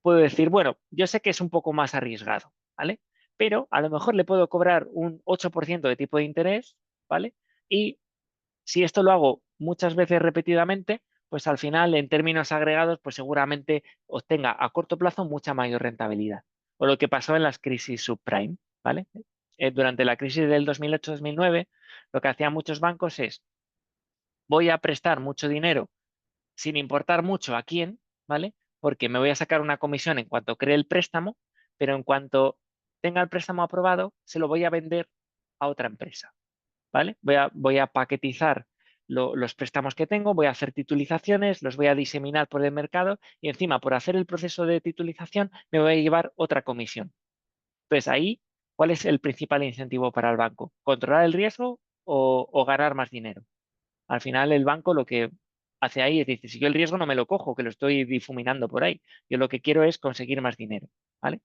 puedo decir, bueno, yo sé que es un poco más arriesgado, ¿vale? Pero a lo mejor le puedo cobrar un 8% de tipo de interés, ¿vale? Y si esto lo hago muchas veces repetidamente, pues al final, en términos agregados, pues seguramente obtenga a corto plazo mucha mayor rentabilidad. O lo que pasó en las crisis subprime, ¿vale? Durante la crisis del 2008-2009, lo que hacían muchos bancos es, voy a prestar mucho dinero sin importar mucho a quién, ¿vale? Porque me voy a sacar una comisión en cuanto cree el préstamo, pero en cuanto tenga el préstamo aprobado, se lo voy a vender a otra empresa, ¿vale? Voy a paquetizar los préstamos que tengo, voy a hacer titulizaciones, los voy a diseminar por el mercado y encima por hacer el proceso de titulización me voy a llevar otra comisión. Entonces ahí, ¿cuál es el principal incentivo para el banco? ¿Controlar el riesgo o ganar más dinero? Al final el banco lo que hace ahí es decir, si yo el riesgo no me lo cojo, que lo estoy difuminando por ahí. Yo lo que quiero es conseguir más dinero, ¿vale?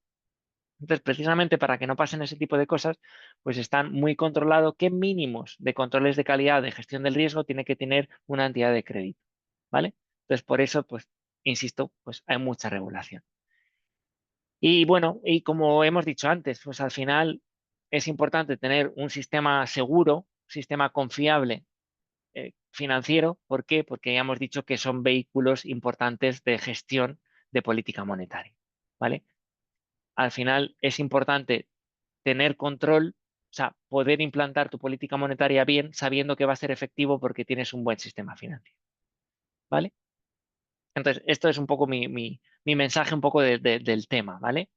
Entonces, precisamente para que no pasen ese tipo de cosas, pues están muy controlado qué mínimos de controles de calidad de gestión del riesgo tiene que tener una entidad de crédito, ¿vale? Entonces, por eso, pues, insisto, pues hay mucha regulación. Y bueno, y como hemos dicho antes, pues al final es importante tener un sistema seguro, un sistema confiable financiero. ¿Por qué? Porque ya hemos dicho que son vehículos importantes de gestión de política monetaria, ¿vale? Al final es importante tener control, o sea, poder implantar tu política monetaria bien sabiendo que va a ser efectivo porque tienes un buen sistema financiero, ¿vale? Entonces, esto es un poco mi mensaje un poco del tema, ¿vale?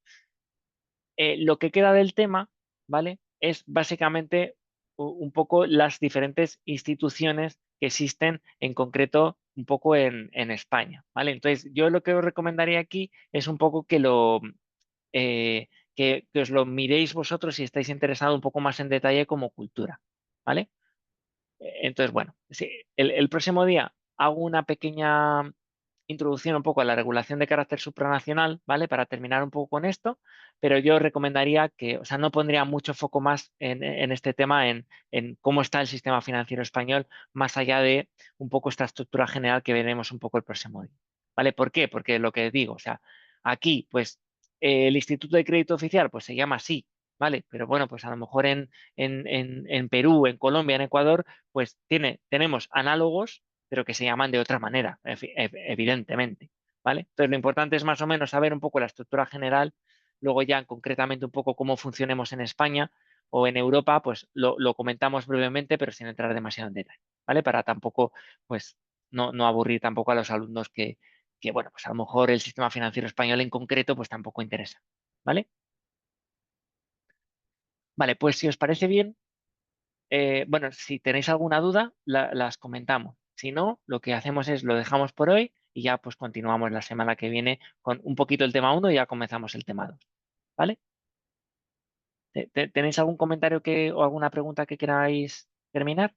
Lo que queda del tema, ¿vale? Es básicamente un poco las diferentes instituciones que existen en concreto un poco en España, ¿vale? Entonces, yo lo que os recomendaría aquí es un poco eh, que os lo miréis vosotros si estáis interesados un poco más en detalle como cultura, ¿vale? Entonces, bueno, sí, el próximo día hago una pequeña introducción un poco a la regulación de carácter supranacional, ¿vale? Para terminar un poco con esto, pero yo recomendaría que, o sea, no pondría mucho foco más en este tema, en cómo está el sistema financiero español, más allá de un poco esta estructura general que veremos un poco el próximo día, ¿vale? ¿Por qué? Porque lo que digo, o sea, aquí, pues, el Instituto de Crédito Oficial, pues se llama así, ¿vale? Pero bueno, pues a lo mejor en Perú, en Colombia, en Ecuador, pues tenemos análogos pero que se llaman de otra manera, evidentemente, ¿vale? Entonces, lo importante es más o menos saber un poco la estructura general, luego ya concretamente un poco cómo funcionemos en España o en Europa, pues lo comentamos brevemente, pero sin entrar demasiado en detalle, ¿vale? Para tampoco, pues, no aburrir tampoco a los alumnos que, bueno, pues a lo mejor el sistema financiero español en concreto, pues tampoco interesa, ¿vale? Vale, pues si os parece bien, bueno, si tenéis alguna duda, las comentamos. Si no, lo que hacemos es lo dejamos por hoy y ya pues continuamos la semana que viene con un poquito el tema 1 y ya comenzamos el tema 2. ¿Vale? ¿Tenéis algún comentario o alguna pregunta que queráis terminar?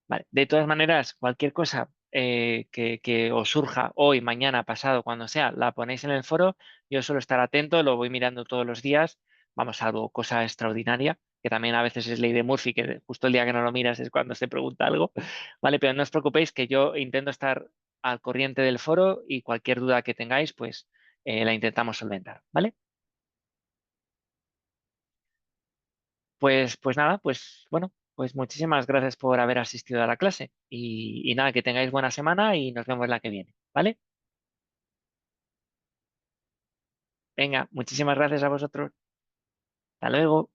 Vale. De todas maneras, cualquier cosa que os surja hoy, mañana, pasado, cuando sea, la ponéis en el foro. Yo suelo estar atento, lo voy mirando todos los días. Vamos, salvo cosa extraordinaria, que también a veces es ley de Murphy, que justo el día que no lo miras es cuando se pregunta algo. Vale, pero no os preocupéis que yo intento estar al corriente del foro y cualquier duda que tengáis, pues la intentamos solventar. ¿Vale? Pues nada, pues bueno, pues muchísimas gracias por haber asistido a la clase y nada, que tengáis buena semana y nos vemos la que viene, ¿vale? Venga, muchísimas gracias a vosotros. Hasta luego.